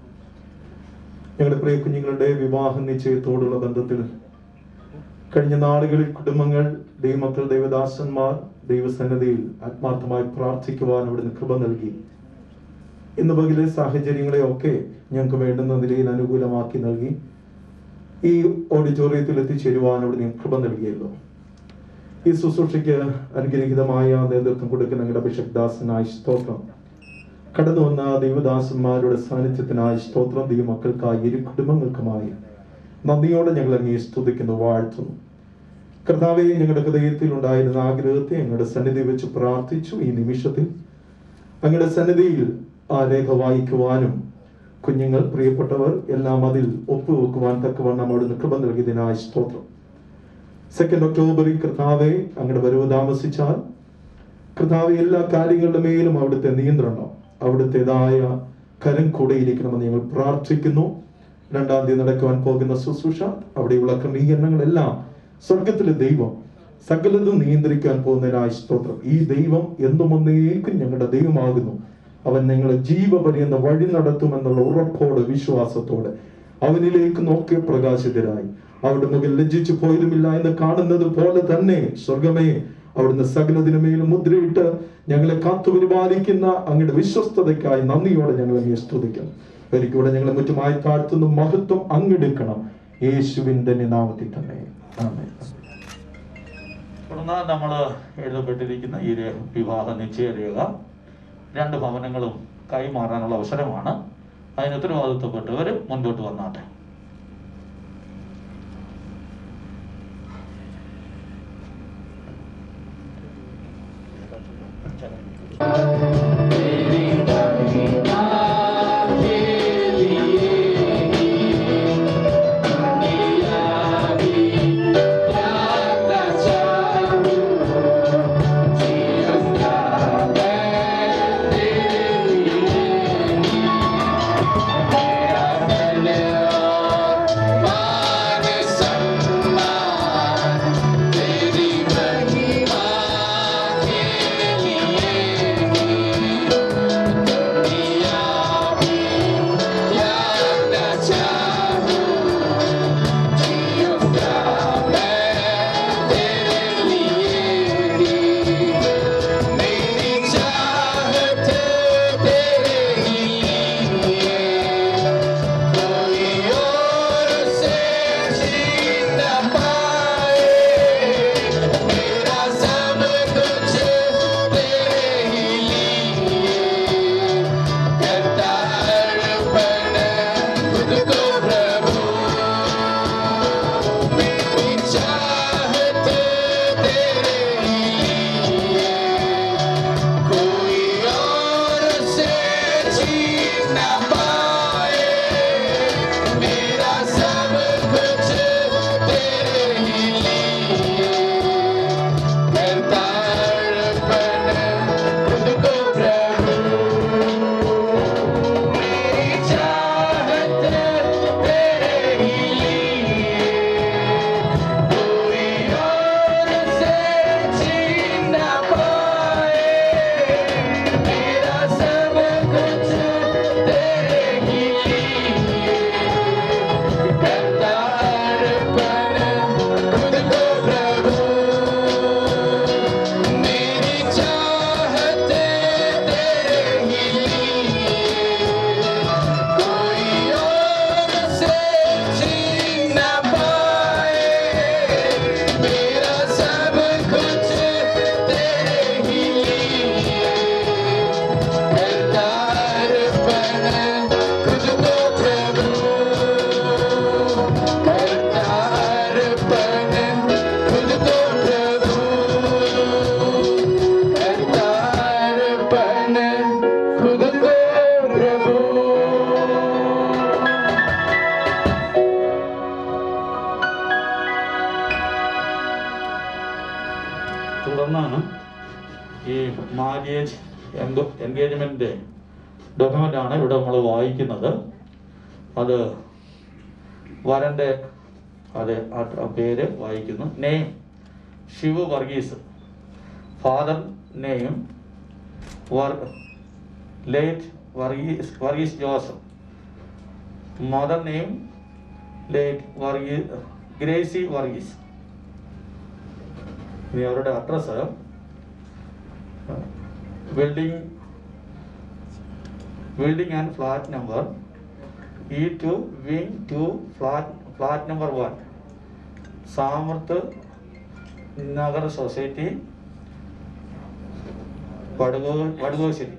ഞങ്ങളുടെ പ്രിയ കുഞ്ഞുങ്ങളുടെ വിവാഹ നിശ്ചയത്തോടുള്ള ബന്ധത്തിൽ കഴിഞ്ഞ നാളുകളിൽ കുടുംബങ്ങൾ, ദൈവമക്കൾ, ദൈവദാസന്മാർ ദൈവസന്നിധിയിൽ ആത്മാർത്ഥമായി പ്രാർത്ഥിക്കുവാൻ അവിടുന്ന് കൃപ നൽകി. ഇന്ന് പകലെ സാഹചര്യങ്ങളെയൊക്കെ ഞങ്ങൾക്ക് വേണ്ടുന്ന നിലയിൽ അനുകൂലമാക്കി നൽകി ഈ ഓഡിറ്റോറിയത്തിൽ എത്തിച്ചേരുവാൻ അവിടുന്ന് കൃപ നൽകിയല്ലോ. ഈ ശുശ്രൂഷയ്ക്ക് അനുഗ്രഹീതമായ നേതൃത്വം കൊടുക്കുന്ന ഞങ്ങളുടെ ബിഷപ്പ് ദാസനായി സ്തോത്രം. കടന്നു വന്ന ദൈവദാസന്മാരുടെ സാന്നിധ്യത്തിനായി സ്തോത്രം. ദൈവമക്കൾക്കായി ഇരു കുടുംബങ്ങൾക്കുമായി നന്ദിയോടെ ഞങ്ങൾ അങ്ങേ സ്തുതിക്കുന്നു, വാഴ്ത്തുന്നു. കർത്താവേ, ഞങ്ങളുടെ ഹൃദയത്തിൽ ഉണ്ടായിരുന്ന ആഗ്രഹത്തെ ഞങ്ങളുടെ സന്നിധി വെച്ച് പ്രാർത്ഥിച്ചു. ഈ നിമിഷത്തിൽ അങ്ങയുടെ സന്നിധിയിൽ ആ രേഖ വായിക്കുവാനും കുഞ്ഞുങ്ങൾ, പ്രിയപ്പെട്ടവർ എല്ലാം അതിൽ ഒപ്പുവെക്കുവാൻ തക്കവണ്ണം അവിടുന്ന് കൃപ നൽകിയതിനായി സ്തോത്രം. 2 ഒക്ടോബറിൽ കർത്താവെ അങ്ങയുടെ വരവ് താമസിച്ചാൽ കർത്താവെ എല്ലാ കാര്യങ്ങളുടെ മേലും അവിടുത്തെ നിയന്ത്രണം, അവിടുത്തേതായ കരം കൂടെ ഇരിക്കണമെന്ന് ഞങ്ങൾ പ്രാർത്ഥിക്കുന്നു. 2-ാം തീയതി നടക്കുവാൻ പോകുന്ന ശുശ്രൂഷ, അവിടെയുള്ള ക്രമീകരണങ്ങളെല്ലാം സ്വർഗത്തിലെ ദൈവം സകലതും നിയന്ത്രിക്കാൻ പോകുന്നതിനായി സ്തോത്രം. ഈ ദൈവം എന്നും ഒന്നേക്കും ഞങ്ങളുടെ ദൈവമാകുന്നു. അവൻ ഞങ്ങളെ ജീവപര്യന്തം വഴി നടത്തുമെന്നുള്ള ഉറപ്പോടെ, വിശ്വാസത്തോടെ അവനിലേക്ക് നോക്കി പ്രകാശിതരായി അവിടെ മുകളിൽ ലജ്ജിച്ചു പോയതുമില്ല എന്ന് കാണുന്നത് പോലെ തന്നെ സ്വർഗമേ, അവിടുന്ന് സകലതിനുമേലും മുദ്രയിട്ട് ഞങ്ങളെ കാത്തുപരിപാലിക്കുന്ന അങ്ങയുടെ വിശ്വസ്തതയ്ക്കായി നന്ദിയോടെ ഞങ്ങൾ അങ്ങേ സ്തുതിക്കുന്നു. ഒരിക്കലൂടെ ഞങ്ങളെ മറ്റുമായി താഴ്ത്തുന്ന മഹത്വം അങ്ങെടുക്കണം, യേശുവിന്റെ നാമത്തിൽ തന്നെ. ആമേൻ. തുടർന്ന് നമ്മൾ എഴുതപ്പെട്ടിരിക്കുന്ന ഈ വിവാഹ നിശ്ചയരേഖ 2 ഭവനങ്ങളും കൈമാറാനുള്ള അവസരമാണ്. അതിന് ഉത്തരവാദിത്വപ്പെട്ടവർ മുൻപോട്ട് വന്നാട്ടെ. തുടർന്നാണ് ഈ മാര്യേജ് എൻഗേജ്മെന്റ് ഡോക്യുമെന്റ് ആണ് ഇവിടെ നമ്മൾ വായിക്കുന്നത്. അത് വരന്റെ പേര് വായിക്കുന്നു. Name Shiv Varghese, father name late Varghese Joseph, mother name late Gracy Varghese. ഇനി അവരുടെ address building and flat number E2 Wing 2 flat number 1, Samarth Nagar society, Vadukoshery.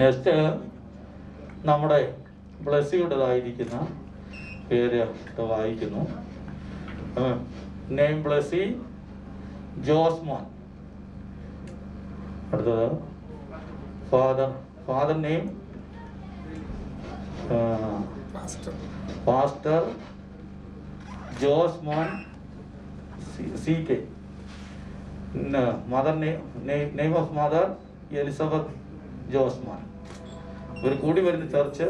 Next നമ്മുടെ ബ്ലസ്സിയുടേതായിരിക്കുന്ന പേര് വായിക്കുന്നു. നെയിം ബ്ലസ്സി ജോസ്മോൻ. അടുത്തത് father name pastor Josmon CK. Mother name of mother Elizabeth Josmon. ഇവർ കൂടി വരുന്ന church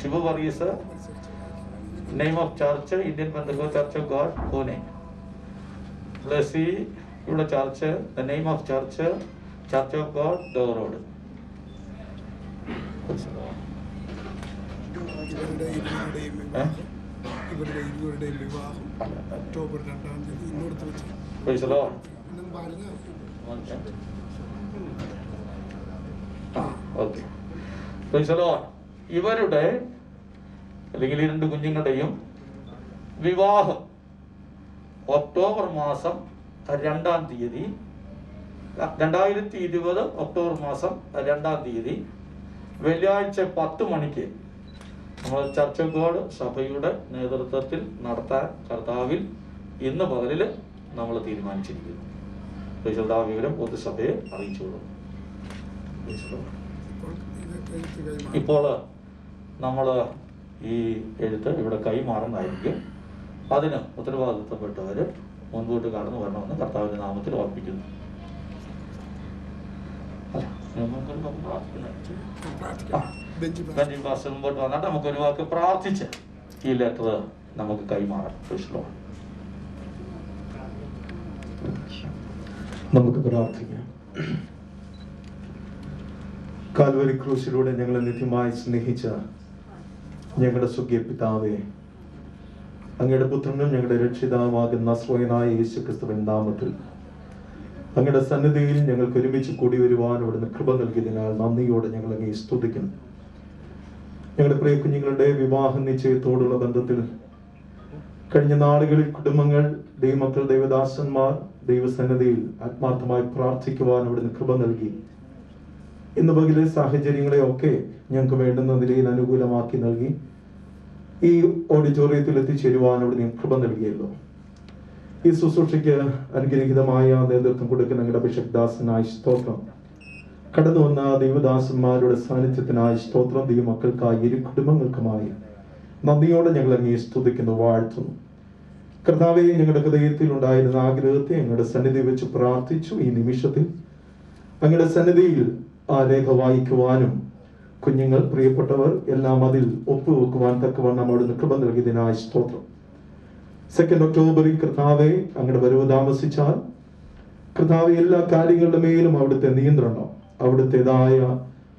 Shiva Varghese. Name of church Indian Pentecostal Church of God Pune. Blessy ഇവിടെ church, the name of church church of God ഡോറോഡ്. ഇവരുടെ ഇരുവരുടെയും വിവാഹം ഒക്ടോബർ 2-ാം തീയതി ഇന്നോടത്ത് വെച്ച്. ഇവരുടെ അല്ലെങ്കിൽ ഈ രണ്ട് കുഞ്ഞുങ്ങളുടെയും വിവാഹം ഒക്ടോബർ മാസം 2-ാം തീയതി 2020 ഒക്ടോബർ മാസം 2-ാം തീയതി വെള്ളിയാഴ്ച 10 മണിക്ക് നമ്മൾ ചർച്ച് ഓഫ് ഗോഡ് സഭയുടെ നേതൃത്വത്തിൽ നടത്താൻ കർത്താവിൽ ഇന്ന് പകലിൽ നമ്മൾ തീരുമാനിച്ചിരിക്കുന്നു. ആ വിവരം പൊതുസഭയെ അറിയിച്ചുകൊള്ളുന്നു. ഇപ്പോൾ നമ്മൾ ഈ എഴുത്ത് ഇവിടെ കൈമാറുന്നതായിരിക്കും. അതിന് ഉത്തരവാദിത്തപ്പെട്ടവർ മുൻപോട്ട് കടന്നു വരണമെന്ന് കർത്താവിന്റെ നാമത്തിൽ ഓർപ്പിക്കുന്നു. മുമ്പോട്ട് വന്നിട്ട് നമുക്ക് ഒരു വാക്ക് പ്രാർത്ഥിച്ച് ഈ ലെറ്റർ നമുക്ക് കൈമാറാം. നമുക്ക് പ്രാർത്ഥിക്കാം. കാൽവരി ക്രൂശിലൂടെ ഞങ്ങളെ നിത്യമായി സ്നേഹിച്ച ഞങ്ങളുടെ സ്വർഗീയ പിതാവേ, അങ്ങയുടെ പുത്രനും ഞങ്ങളുടെ രക്ഷിതാവുമാകുന്ന നസ്രയനായ യേശുക്രിസ്തുവിന്റെ നാമത്തിൽ അങ്ങയുടെ സന്നിധിയിൽ ഞങ്ങൾക്ക് ഒരുമിച്ച് കൂടി വരുവാൻ അവിടുന്ന് കൃപ നൽകിയതിനാൽ നന്ദിയോടെ ഞങ്ങൾ അങ്ങേ സ്തുതിക്കുന്നു. ഞങ്ങളുടെ പ്രിയ കുഞ്ഞുങ്ങളുടെ വിവാഹ നിശ്ചയത്തോടുള്ള ബന്ധത്തിൽ കഴിഞ്ഞ നാളുകളിൽ കുടുംബങ്ങൾ, ദൈവമക്കൾ, ദൈവദാസന്മാർ ദൈവസന്നിധിയിൽ ആത്മാർത്ഥമായി പ്രാർത്ഥിക്കുവാൻ അവിടുന്ന് കൃപ നൽകി. ഇന്ന് പകലെ സാഹചര്യങ്ങളെയൊക്കെ ഞങ്ങൾക്ക് വേണ്ടുന്ന നിലയിൽ അനുകൂലമാക്കി നൽകി ഈ ഓഡിറ്റോറിയത്തിൽ എത്തിച്ചേരുവാൻ അവിടുന്ന് കൃപ നൽകിയല്ലോ. ഈ ശുശ്രൂഷയ്ക്ക് അനുഗ്രഹീതമായ നേതൃത്വം കൊടുക്കുന്ന ഞങ്ങളുടെ ബിഷപ്പ് ദാസനായി സ്തോത്രം. കടന്നു വന്ന ദൈവദാസന്മാരുടെ സാന്നിധ്യത്തിനായി സ്തോത്രം. ദൈവമക്കൾക്കായി ഇരു കുടുംബങ്ങൾക്കുമായി നന്ദിയോടെ ഞങ്ങൾ അങ്ങേ സ്തുതിക്കുന്നു, വാഴ്ത്തുന്നു. കർത്താവെ, ഞങ്ങളുടെ ഹൃദയത്തിൽ ഉണ്ടായിരുന്ന ആഗ്രഹത്തെ ഞങ്ങളുടെ സന്നിധി വെച്ച് പ്രാർത്ഥിച്ചു. ഈ നിമിഷത്തിൽ അങ്ങയുടെ സന്നിധിയിൽ ആ രേഖ വായിക്കുവാനും കുഞ്ഞുങ്ങൾ, പ്രിയപ്പെട്ടവർ എല്ലാം അതിൽ ഒപ്പുവെക്കുവാൻ തക്കവണ്ണം അവിടുന്ന് കൃപ നൽകിയതിനായി സ്തോത്രം. 2 ഒക്ടോബറിൽ കർത്താവെ, അങ്ങയുടെ വരവ് താമസിച്ചാൽ കർത്താവെ എല്ലാ കാര്യങ്ങളുടെ മേലും അവിടുത്തെ നിയന്ത്രണം, അവിടുത്തേതായ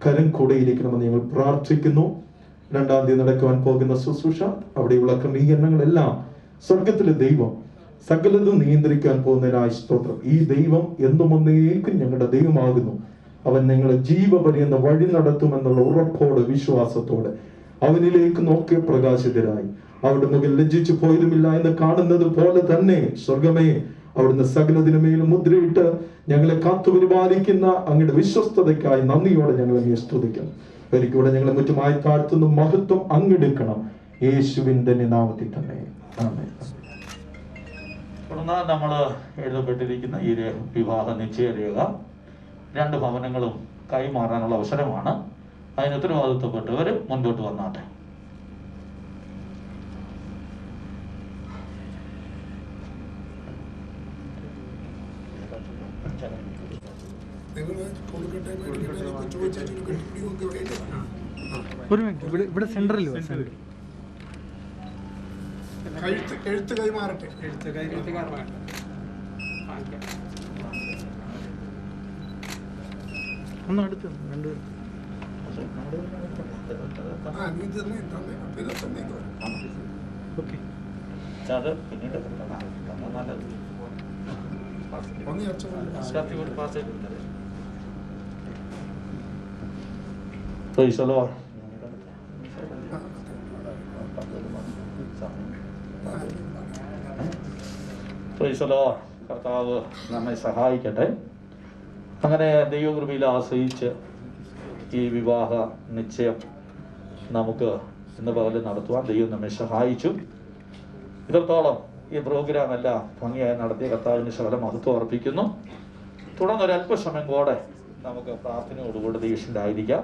കരം കൂടെയിരിക്കണമെന്ന് ഞങ്ങൾ പ്രാർത്ഥിക്കുന്നു. 2-ാം തീയതി നടക്കുവാൻ പോകുന്ന ശുശ്രൂഷ, അവിടെയുള്ള ക്രമീകരണങ്ങളെല്ലാം സ്വർഗത്തിലെ ദൈവം സകലതും നിയന്ത്രിക്കാൻ പോകുന്നതിനായി സ്തോത്രം. ഈ ദൈവം എന്നും ഒന്നേക്കും ഞങ്ങളുടെ ദൈവമാകുന്നു. അവൻ ഞങ്ങളെ ജീവപര്യന്തം വഴി നടത്തുമെന്നുള്ള ഉറപ്പോടെ, വിശ്വാസത്തോടെ അവനിലേക്ക് നോക്കി പ്രകാശിതരായി അവിടെ മുകളിൽ ലജ്ജിച്ചു പോയതുമില്ല എന്ന് കാണുന്നത് പോലെ തന്നെ സ്വർഗമേ, അവിടുന്ന് സകലതിനുമേലും മുദ്രയിട്ട് ഞങ്ങളെ കാത്തു പരിപാലിക്കുന്ന അങ്ങയുടെ വിശ്വസ്തതയ്ക്കായി നന്ദിയോടെ ഞങ്ങൾ അങ്ങേ സ്തുതിക്കുന്നു. ഒരിക്കലൂടെ ഞങ്ങളെ മുറ്റുമായി താഴ്ത്തുന്ന മഹത്വം അങ്ങെടുക്കണം, യേശുവിന്റെ നാമത്തിൽ തന്നെ. ആമേൻ. തുടർന്ന് നമ്മൾ എഴുതപ്പെട്ടിരിക്കുന്ന ഈ വിവാഹ നിശ്ചയ രേഖ 2 ഭവനങ്ങളും കൈമാറാനുള്ള അവസരമാണ്. അതിന് ഉത്തരവാദിത്വപ്പെട്ടവർ മുൻപോട്ട് വന്നാട്ടെ. ഇവിടെ സെന്ററിൽ എഴുത്ത് കൈമാറട്ടെ. ഒന്ന് അടുത്ത് രണ്ടുപേരും okay. Praise the Lord. Praise the Lord. കർത്താവ് നമ്മെ സഹായിക്കട്ടെ. അങ്ങനെ ദൈവകൃപയിൽ ആശ്രയിച്ച് ഈ വിവാഹ നിശ്ചയം നമുക്ക് ഇന്ന് പകൽ നടത്തുവാൻ ദൈവം നമ്മെ സഹായിച്ചു. ഇത്രത്തോളം ഈ പ്രോഗ്രാം എല്ലാം ഭംഗിയായി നടത്തിയ കർത്താവിന് ശകലം മഹത്വം അർപ്പിക്കുന്നു. തുടർന്ന് ഒരല്പസമയം കൂടെ നമുക്ക് പ്രാർത്ഥനയോടുകൂടി ദൈവത്തിൻ്റെ ആയിരിക്കാം.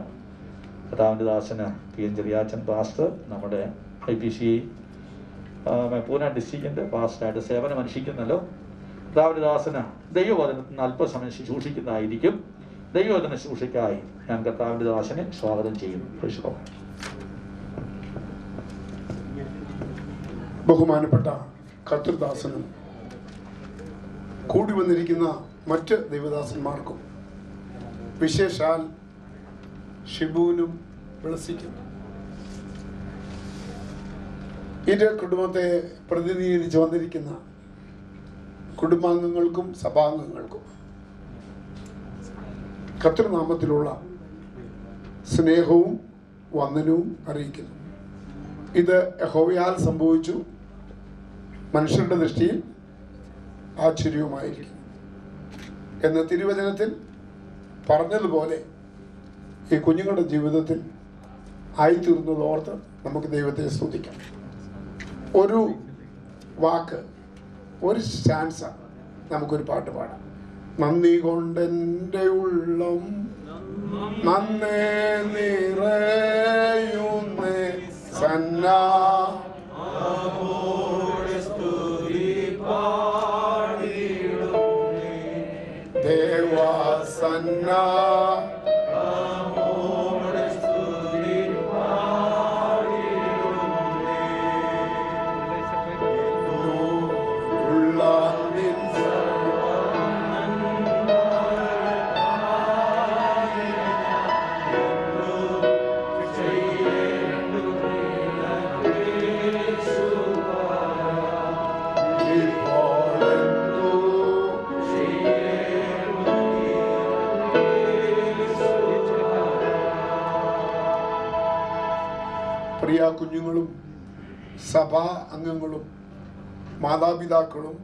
കർത്താവിൻ്റെ ദാസന് PN ചെറിയാച്ചൻ പാസ്റ്റർ നമ്മുടെ IPC പൂന ഡിസ്ട്രിക്റ്റിൻ്റെ പാസ്റ്ററായിട്ട് സേവനം അനുഷ്ഠിക്കുന്നല്ലോ. കർത്താവിൻ്റെ ദാസന് ദൈവവചനത്തിന് അല്പസമയം ശുശ്രൂഷിക്കുന്നതായിരിക്കും. ദൈവവചന ശുശ്രൂഷയ്ക്കായി ഞാൻ കർത്താവിൻ്റെ ദാസനെ സ്വാഗതം ചെയ്യുന്നു. ബഹുമാനപ്പെട്ട കർത്തൃദാസനും കൂടി വന്നിരിക്കുന്ന മറ്റ് ദൈവദാസന്മാർക്കും, വിശേഷാൽ ഷിബുവിനും വിളസിക്കും, ഇതിൻ്റെ കുടുംബത്തെ പ്രതിനിധീകരിച്ച് വന്നിരിക്കുന്ന കുടുംബാംഗങ്ങൾക്കും സഭാംഗങ്ങൾക്കും കർത്തൃനാമത്തിലുള്ള സ്നേഹവും വന്ദനവും അറിയിക്കുന്നു. ഇത് യഹോവയാൽ സംഭവിച്ചു, മനുഷ്യരുടെ ദൃഷ്ടിയിൽ ആശ്ചര്യവുമായിരിക്കും എന്ന തിരുവചനത്തിൽ പറഞ്ഞതുപോലെ ഈ കുഞ്ഞുങ്ങളുടെ ജീവിതത്തിൽ ആയിത്തീർന്നത് ഓർത്ത് നമുക്ക് ദൈവത്തെ സ്തുതിക്കാം. ഒരു വാക്ക്, ഒരു സ്റ്റാൻസ നമുക്കൊരു പാട്ട് പാടാം. നന്ദി കൊണ്ടെൻ്റെ ഉള്ളം നന്നേ നിറയുന്നേ സന്നാ ദേവാസന്നാ പ്രിയ കുഞ്ഞുങ്ങളും സഭാ അംഗങ്ങളും മാതാപിതാക്കളും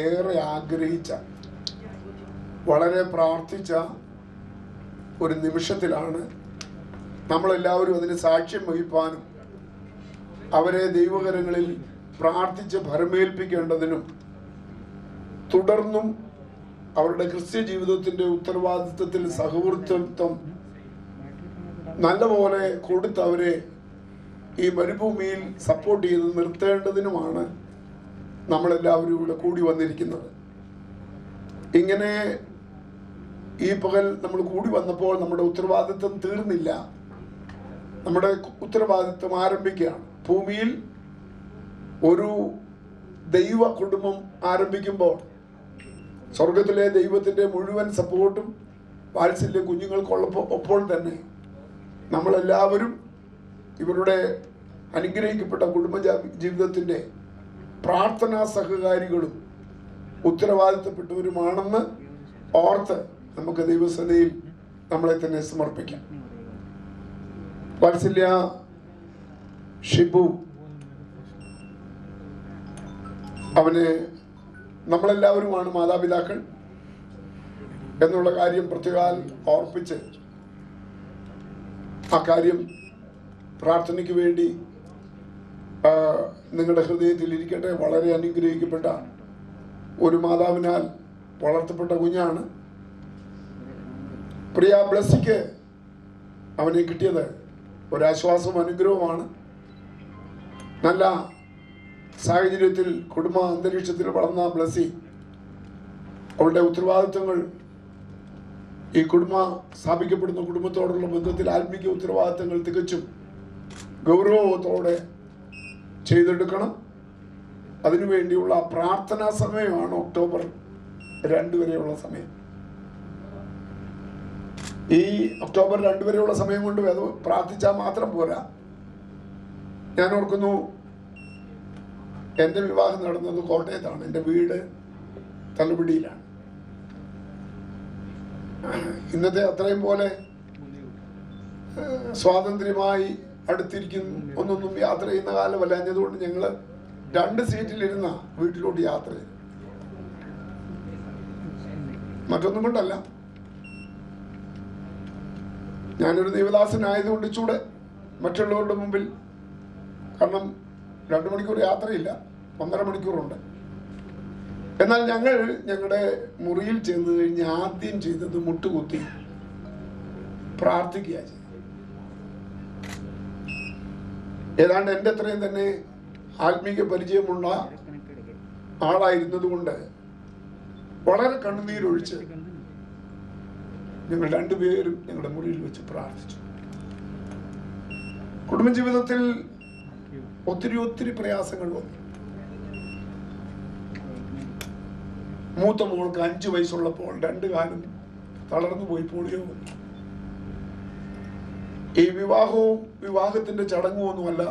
ഏറെ ആഗ്രഹിച്ച, വളരെ പ്രാർത്ഥിച്ച ഒരു നിമിഷത്തിലാണ് നമ്മളെല്ലാവരും അതിന് സാക്ഷ്യം വഹിപ്പാനും അവരെ ദൈവകരങ്ങളിൽ പ്രാർത്ഥിച്ച് ഭരമേൽപ്പിക്കേണ്ടതിനും തുടർന്നും അവരുടെ ക്രിസ്ത്യ ജീവിതത്തിൻ്റെ ഉത്തരവാദിത്വത്തിൽ സഹവർത്തിത്വം നല്ലപോലെ കൊടുത്ത് അവരെ ഈ മരുഭൂമിയിൽ സപ്പോർട്ട് ചെയ്ത് നിർത്തേണ്ടതിനുമാണ് നമ്മളെല്ലാവരും ഇവിടെ കൂടി വന്നിരിക്കുന്നത്. ഇങ്ങനെ ഈ പകൽ നമ്മൾ കൂടി വന്നപ്പോൾ നമ്മുടെ ഉത്തരവാദിത്വം തീർന്നില്ല, നമ്മുടെ ഉത്തരവാദിത്വം ആരംഭിക്കുകയാണ്. ഭൂമിയിൽ ഒരു ദൈവ കുടുംബം ആരംഭിക്കുമ്പോൾ സ്വർഗത്തിലെ ദൈവത്തിൻ്റെ മുഴുവൻ സപ്പോർട്ടും വാത്സല്യ കുഞ്ഞുങ്ങൾക്കൊപ്പം തന്നെ നമ്മളെല്ലാവരും ഇവരുടെ അനുഗ്രഹിക്കപ്പെട്ട കുടുംബ ജീവിതത്തിൻ്റെ പ്രാർത്ഥനാ സഹകാരികളും ഉത്തരവാദിത്തപ്പെട്ടവരുമാണെന്ന് ഓർത്ത് നമുക്ക് ദൈവസന്നിധിയിൽ നമ്മളെ തന്നെ സമർപ്പിക്കാം. വാത്സല്യ ഷിബു, അവന് നമ്മളെല്ലാവരുമാണ് മാതാപിതാക്കൾ എന്നുള്ള കാര്യം പ്രത്യേകം ഓർപ്പിച്ച് ആ കാര്യം പ്രാർത്ഥനയ്ക്ക് വേണ്ടി നിങ്ങളുടെ ഹൃദയത്തിൽ ഇരിക്കട്ടെ. വളരെ അനുഗ്രഹിക്കപ്പെട്ട ഒരു മാതാവിനാൽ വളർത്തപ്പെട്ട കുഞ്ഞാണ്. പ്രിയ ബ്ലസ്സിക്ക് അവനെ കിട്ടിയത് ഒരാശ്വാസവും അനുഗ്രഹവുമാണ്. നല്ല സാഹചര്യത്തിൽ കുടുംബ അന്തരീക്ഷത്തിൽ വളർന്ന ബ്ലസ്സി അവളുടെ ഉത്തരവാദിത്വങ്ങൾ ഈ സ്ഥാപിക്കപ്പെടുന്ന കുടുംബത്തോടുള്ള ബന്ധത്തിൽ ആത്മീയ ഉത്തരവാദിത്വങ്ങൾ തികച്ചും ഗൗരവത്തോടെ ചെയ്തെടുക്കണം. അതിനുവേണ്ടിയുള്ള പ്രാർത്ഥനാ സമയമാണ് ഒക്ടോബർ 2 വരെയുള്ള സമയം. ഈ ഒക്ടോബർ 2 വരെയുള്ള സമയം കൊണ്ട് അത് പ്രാർത്ഥിച്ചാൽ മാത്രം പോരാ. ഞാൻ ഓർക്കുന്നു, എൻ്റെ വിവാഹം നടന്നത് കോട്ടയത്താണ്. എൻ്റെ വീട് തലപിടിയിലാണ്. ഇന്നത്തെ അത്രയും പോലെ സ്വാതന്ത്ര്യമായി അടുത്തിരിക്കുന്നൊന്നും യാത്ര ചെയ്യുന്ന കാലമല്ല. അതുകൊണ്ട് ഞങ്ങൾ 2 സീറ്റിലിരുന്ന വീട്ടിലോട്ട് യാത്ര ചെയ്തു. മറ്റൊന്നും കൊണ്ടല്ല, ഞാനൊരു ദൈവദാസനായതുകൊണ്ട് ചൂടെ മറ്റുള്ളവരുടെ മുമ്പിൽ, കാരണം 2 മണിക്കൂർ യാത്രയില്ല, 1.5 മണിക്കൂറുണ്ട്. എന്നാൽ ഞങ്ങളുടെ മുറിയിൽ ചെന്ന് കഴിഞ്ഞ് ആദ്യം ചെയ്തത് മുട്ടുകുത്തി പ്രാർത്ഥിക്കുക ചെയ്തു. ഏതാണ്ട് എൻ്റെ അത്രയും തന്നെ ആത്മീക പരിചയമുള്ള ആളായിരുന്നത് കൊണ്ട് വളരെ കണ്ണുനീരൊഴിച്ച് ഞങ്ങൾ 2 പേരും ഞങ്ങളുടെ മുറിയിൽ വെച്ച് പ്രാർത്ഥിച്ചു. കുടുംബജീവിതത്തിൽ ഒത്തിരി പ്രയാസങ്ങൾ വന്നു. മൂത്ത മോൾക്ക് 5 വയസ്സുള്ളപ്പോൾ 2 കാലും തളർന്നു പോയി പോളിയോ വന്നു. ഈ വിവാഹത്തിന്റെ ചടങ്ങുമൊന്നുമല്ല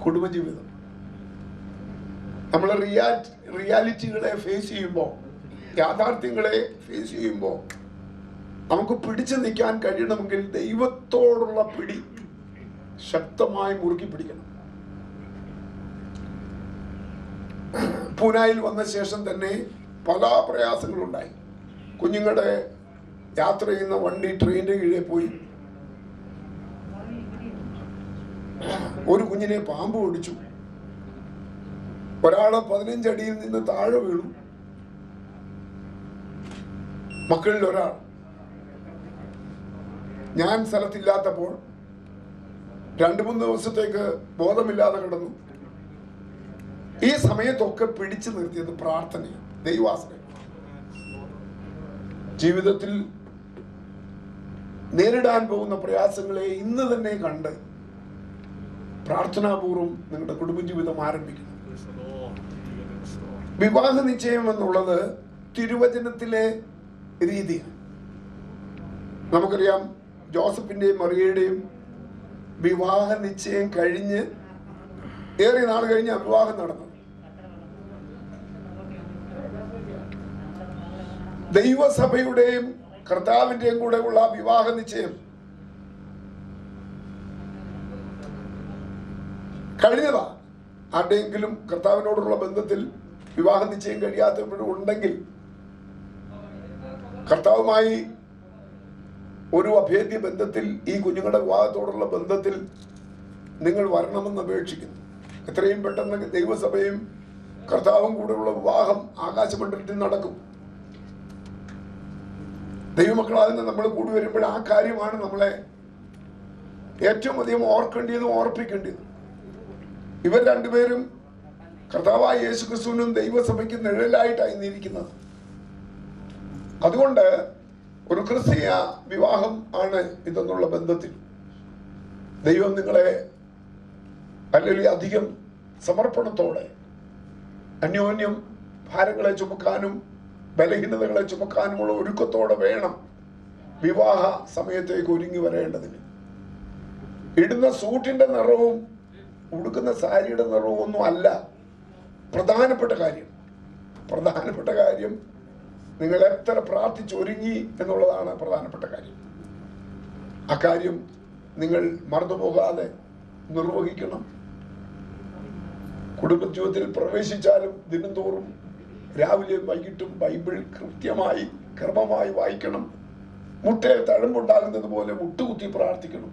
കുടുംബജീവിതം. നമ്മൾ റിയാലിറ്റികളെ ഫേസ് ചെയ്യുമ്പോൾ, യാഥാർത്ഥ്യങ്ങളെ ഫേസ് ചെയ്യുമ്പോൾ നമുക്ക് പിടിച്ചു നിൽക്കാൻ കഴിയണമെങ്കിൽ ദൈവത്തോടുള്ള പിടി ശക്തമായി മുറുക്കി പിടിക്കണം. പൂനായിൽ വന്ന ശേഷം തന്നെ പല പ്രയാസങ്ങളുണ്ടായി. കുഞ്ഞുങ്ങളുടെ യാത്ര ചെയ്യുന്ന വണ്ടി ട്രെയിനിൻ്റെ കീഴെ പോയി. ഒരു കുഞ്ഞിനെ പാമ്പ് ഓടിച്ചു, ഒരാള് 15 അടിയിൽ നിന്ന് താഴെ വീണു. മക്കളിൽ ഒരാൾ ഞാൻ സ്ഥലത്തില്ലാത്തപ്പോൾ 2-3 ദിവസത്തേക്ക് ബോധമില്ലാതെ കിടന്നു. ഈ സമയത്തൊക്കെ പിടിച്ചു നിർത്തിയത് പ്രാർത്ഥനയാണ്, ദൈവാശ്രയം. ജീവിതത്തിൽ നേരിടാൻ പോകുന്ന പ്രയാസങ്ങളെ ഇന്ന് തന്നെ കണ്ട് പ്രാർത്ഥനാപൂർവം നിങ്ങളുടെ കുടുംബജീവിതം ആരംഭിക്കണം. വിവാഹ നിശ്ചയം എന്നുള്ളത് തിരുവചനത്തിലെ രീതിയാണ്. നമുക്കറിയാം, ജോസഫിന്റെയും മറിയയുടെയും വിവാഹ നിശ്ചയം കഴിഞ്ഞ് ഏറെ നാൾ കഴിഞ്ഞ് വിവാഹം നടന്നു. ദൈവസഭയുടെയും കർത്താവിന്റെയും കൂടെ ഉള്ള വിവാഹ നിശ്ചയം കഴിഞ്ഞതാ. ആരുടെയെങ്കിലും കർത്താവിനോടുള്ള ബന്ധത്തിൽ വിവാഹ നിശ്ചയം കഴിയാത്തവരും ഉണ്ടെങ്കിൽ കർത്താവുമായി ഒരു അഭേദ്യ ബന്ധത്തിൽ, ഈ കുഞ്ഞുങ്ങളുടെ വിവാഹത്തോടുള്ള ബന്ധത്തിൽ നിങ്ങൾ വരണമെന്ന് അപേക്ഷിക്കുന്നു. എത്രയും പെട്ടെന്ന് ദൈവസഭയും കർത്താവും കൂടെയുള്ള വിവാഹം ആകാശമണ്ഡലത്തിൽ നടക്കും. ദൈവമക്കളാകുന്ന നമ്മൾ കൂടി വരുമ്പോൾ ആ കാര്യമാണ് നമ്മളെ ഏറ്റവും അധികം ഓർക്കേണ്ടതും ഓർപ്പിക്കേണ്ടതും. ഇവർ രണ്ടുപേരും കർത്താവായ യേശുക്രിസ്തുവിനും ദൈവസഭയ്ക്കും നിഴലായിട്ടായി ഇരിക്കുന്നത്. അതുകൊണ്ട് ഒരു ക്രിസ്തീയ വിവാഹം ആണ് ഇതെന്നുള്ള ബന്ധത്തിൽ ദൈവം നിങ്ങളെ അല്ലെങ്കിൽ അധികം സമർപ്പണത്തോടെ അന്യോന്യം ഭാരങ്ങളെ ചുമക്കാനും ബലഹീനതകളെ ചുമക്കാനുമുള്ള ഒരുക്കത്തോടെ വേണം വിവാഹ സമയത്തേക്ക് ഒരുങ്ങി വരേണ്ടതിന്. ഇടുന്ന സൂട്ടിന്റെ നിറവും ഉടുക്കുന്ന സാരിയുടെ നിറവും ഒന്നും അല്ല പ്രധാനപ്പെട്ട കാര്യം. പ്രധാനപ്പെട്ട കാര്യം നിങ്ങൾ എത്ര പ്രാർത്ഥിച്ചൊരുങ്ങി എന്നുള്ളതാണ് പ്രധാനപ്പെട്ട കാര്യം. അക്കാര്യം നിങ്ങൾ മറന്നുപോകാതെ നിർവഹിക്കണം. കുടുംബജീവിതത്തിൽ പ്രവേശിച്ചാലും ദിനംതോറും രാവിലെയും വൈകിട്ടും ബൈബിൾ കൃത്യമായി ക്രമമായി വായിക്കണം. മുട്ടയിൽ തഴമ്പുണ്ടാകുന്നത് പോലെ മുട്ടുകുത്തി പ്രാർത്ഥിക്കണം.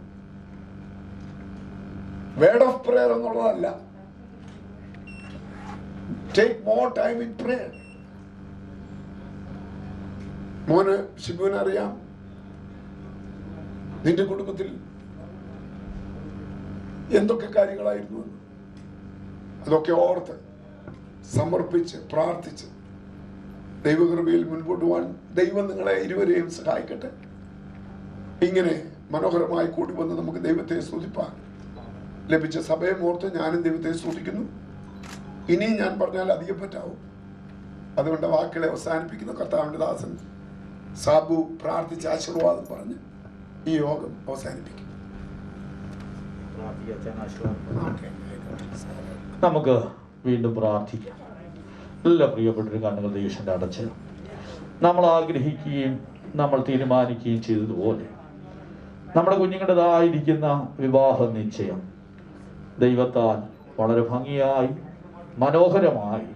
വേർഡ് ഓഫ് പ്രയർ എന്നുള്ളതല്ല, take more time in prayer. മോന് ഷിബുവിനെ അറിയാം. നിന്റെ കുടുംബത്തിൽ എന്തൊക്കെ കാര്യങ്ങളായിരുന്നു അതൊക്കെ ഓർത്ത് സമർപ്പിച്ച് പ്രാർത്ഥിച്ച് ദൈവകൃപയിൽ മുൻപോട്ട് പോകാൻ ദൈവം നിങ്ങളെ ഇരുവരെയും സഹായിക്കട്ടെ. ഇങ്ങനെ മനോഹരമായി കൂടി വന്ന് നമുക്ക് ദൈവത്തെ സ്തുതിപ്പാൻ ലഭിച്ച സഭയെ ഓർത്ത് ഞാനും ദൈവത്തെ സ്തുതിക്കുന്നു. ഇനിയും ഞാൻ പറഞ്ഞാൽ അധികം പറ്റാവും. അതുകൊണ്ട് വാക്കുകളെ അവസാനിപ്പിക്കുന്ന കർത്താവിന്റെ ദാസൻ സാബു പ്രാർത്ഥിച്ച ആശീർവാദം പറഞ്ഞ് ഈ യോഗം അവസാനിപ്പിക്കും. നമുക്ക് വീണ്ടും പ്രാർത്ഥിക്കാം. എല്ലാ പ്രിയപ്പെട്ടൊരു കണ്ണുകൾ ദൈവത്തിന്റെ അടച്ച് നമ്മൾ ആഗ്രഹിക്കുകയും നമ്മൾ തീരുമാനിക്കുകയും ചെയ്തതുപോലെ നമ്മുടെ കുഞ്ഞുങ്ങളുടേതായിരിക്കുന്ന വിവാഹ നിശ്ചയം ദൈവത്താൽ വളരെ ഭംഗിയായി മനോഹരമായി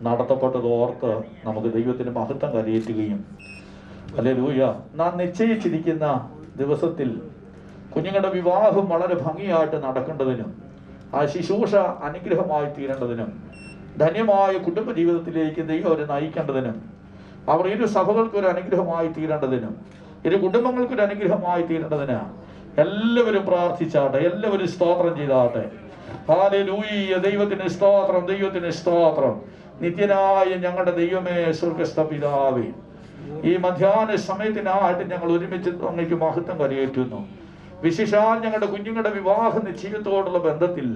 നടത്തപ്പെട്ടതോർത്ത് നമുക്ക് ദൈവത്തിന് മഹത്വം കരയേറ്റുകയും, ഹല്ലേലൂയ, നാം നിശ്ചയിച്ചിരിക്കുന്ന ദിവസത്തിൽ കുഞ്ഞുങ്ങളുടെ വിവാഹം വളരെ ഭംഗിയായിട്ട് നടക്കേണ്ടതിനും ആ ശുശ്രൂഷ അനുഗ്രഹമായി തീരേണ്ടതിനും ധന്യമായ കുടുംബജീവിതത്തിലേക്ക് ദൈവം അവരെ നയിക്കേണ്ടതിനും അവർ ഇരു സഭകൾക്കൊരു അനുഗ്രഹമായി തീരേണ്ടതിനും ഇരു കുടുംബങ്ങൾക്കൊരു അനുഗ്രഹമായി തീരേണ്ടതിന് എല്ലാവരും പ്രാർത്ഥിച്ചാട്ടെ, എല്ലാവരും സ്തോത്രം ചെയ്താട്ടെ. ഹല്ലേലൂയ, ദൈവത്തിന് സ്തോത്രം, ദൈവത്തിന് സ്തോത്രം. നിത്യനായ ഞങ്ങളുടെ ദൈവമേ, സ്വർഗ്ഗസ്ഥ പിതാവേ, ഈ മധ്യാഹ്ന സമയത്തിനായിട്ട് ഞങ്ങൾ ഒരുമിച്ച് അങ്ങേക്ക് മഹത്വം കരയേറ്റുന്നു. വിശേഷാൽ ഞങ്ങളുടെ കുഞ്ഞുങ്ങളുടെ വിവാഹ നിശ്ചയത്തോടുള്ള ബന്ധത്തിൽ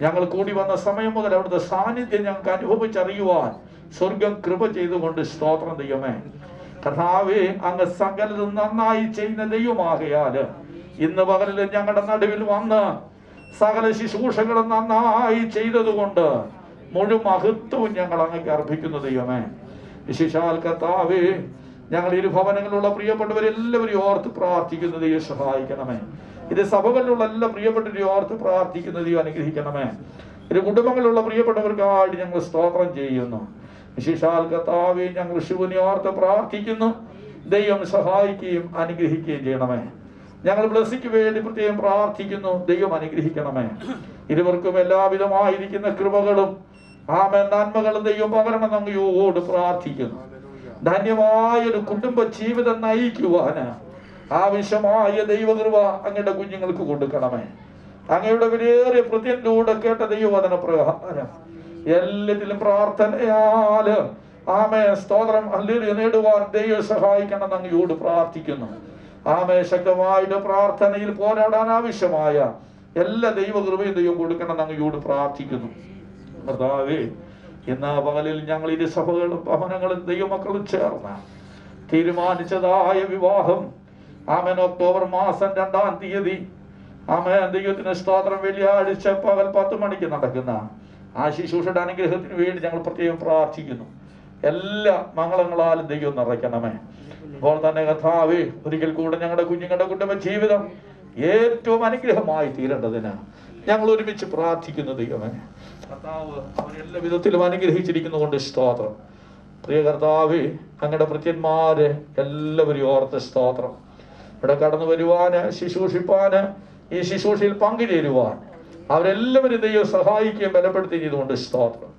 ഞങ്ങൾ കൂടി വന്ന സമയം മുതൽ അവിടുത്തെ സാന്നിധ്യം ഞങ്ങൾക്ക് അനുഭവിച്ചറിയുവാൻ സ്വർഗം കൃപ ചെയ്തുകൊണ്ട് സ്തോത്രം ദൈവമേ. കർത്താവേ, അങ്ങ് സകലതും നന്നായി ചെയ്യുന്ന ദൈവമാകയാല് ഇന്ന് പകലിൽ ഞങ്ങളുടെ നടുവിൽ വന്ന് സകല ശുശ്രൂഷകളും നന്നായി ചെയ്തതുകൊണ്ട് മുഴുവൻ മഹത്വവും ഞങ്ങൾ അങ്ങേക്ക് അർപ്പിക്കുന്നു ദൈവമേ. വിശേഷാൽ കർത്താവേ, ഞങ്ങൾ ഇരുഭവനങ്ങളിലുള്ള പ്രിയപ്പെട്ടവരെല്ലാവരും ഓർത്ത് പ്രാർത്ഥിക്കുന്ന ദൈവം സഹായിക്കണമേ. ഇത് സഭകളിലുള്ള എല്ലാ പ്രിയപ്പെട്ടവരെയും ഓർത്ത് പ്രാർത്ഥിക്കുന്ന ദൈവം അനുഗ്രഹിക്കണമേ. ഇത് കുടുംബങ്ങളിലുള്ള പ്രിയപ്പെട്ടവർക്കായിട്ട് ഞങ്ങൾ സ്തോത്രം ചെയ്യുന്നു. വിശേഷാൽ കർത്താവേ, ഞങ്ങൾ ശിവനെ ഓർത്ത് പ്രാർത്ഥിക്കുന്നു. ദൈവം സഹായിക്കുകയും അനുഗ്രഹിക്കുകയും ചെയ്യണമേ. ഞങ്ങൾ ബ്ലസ്സിക്ക് വേണ്ടി പ്രത്യേകം പ്രാർത്ഥിക്കുന്നു. ദൈവം അനുഗ്രഹിക്കണമേ. ഇരുവർക്കും എല്ലാവിധമായിരിക്കുന്ന കൃപകളും നന്മകളും ദൈവം പകരണം അങ്ങയോട് പ്രാർത്ഥിക്കുന്നു. ധന്യമായൊരു കുടുംബ ജീവിതം നയിക്കുവാന് ആവശ്യമായ ദൈവകൃപ അങ്ങയുടെ കുഞ്ഞുങ്ങൾക്ക് കൊടുക്കണമേ. അങ്ങയുടെ വിലയേറിയ പ്രത്യനിലൂടെ കേട്ട ദൈവവചന പ്രകാരം എല്ലാത്തിലും പ്രാർത്ഥനയാല് സ്തോത്രം ഹല്ലേലൂയ നേടുവാൻ ദൈവം സഹായിക്കണം അങ്ങയോട് പ്രാർത്ഥിക്കുന്നു. ശക്തമായിട്ട് പ്രാർത്ഥനയിൽ പോരാടാൻ ആവശ്യമായ എല്ലാ ദൈവകൃപയും ദൈവം കൊടുക്കണം അങ്ങയോട് പ്രാർത്ഥിക്കുന്നു. കർത്താവേ, ഇന്ന് പകലിൽ ഞങ്ങൾ ഇരു സഭകളും ഭവനങ്ങളും ദൈവമക്കളും ചേർന്ന് തീരുമാനിച്ചതായ വിവാഹം ഒക്ടോബർ മാസം 2-ാം തീയതി ദൈവത്തിന് സ്തോത്രം വെള്ളിയാഴ്ച പകൽ 10 മണിക്ക് നടക്കുന്ന ആ ശുശ്രൂഷയുടെ അനുഗ്രഹത്തിന് വേണ്ടി ഞങ്ങൾ പ്രത്യേകം പ്രാർത്ഥിക്കുന്നു. എല്ലാ മംഗളങ്ങളാലും ദൈവം നിറയ്ക്കണമേ. അപ്പോൾ തന്നെ കർത്താവേ, ഒരിക്കൽ കൂടെ ഞങ്ങളുടെ കുഞ്ഞുങ്ങളുടെ കുടുംബ ജീവിതം ഏറ്റവും അനുഗ്രഹമായി തീരേണ്ടതിന് ഞങ്ങൾ ഒരുമിച്ച് പ്രാർത്ഥിക്കുന്നു. ദൈവമേ കർത്താവ് അവരെല്ലാ വിധത്തിലും അനുഗ്രഹിച്ചിരിക്കുന്നതുകൊണ്ട് സ്തോത്രം. പ്രിയ കർത്താവേ, അങ്ങയുടെ ഭൃത്യന്മാരെ എല്ലാവരും ഓർത്ത് സ്തോത്രം. ഇവിടെ കടന്നു വരുവാന്, ശുശ്രൂഷിപ്പാന്, ഈ ശുശ്രൂഷയിൽ പങ്കുചേരുവാൻ അവരെല്ലാവരും ദൈവം സഹായിക്കുകയും ബലപ്പെടുത്തിയതുകൊണ്ട് സ്തോത്രം.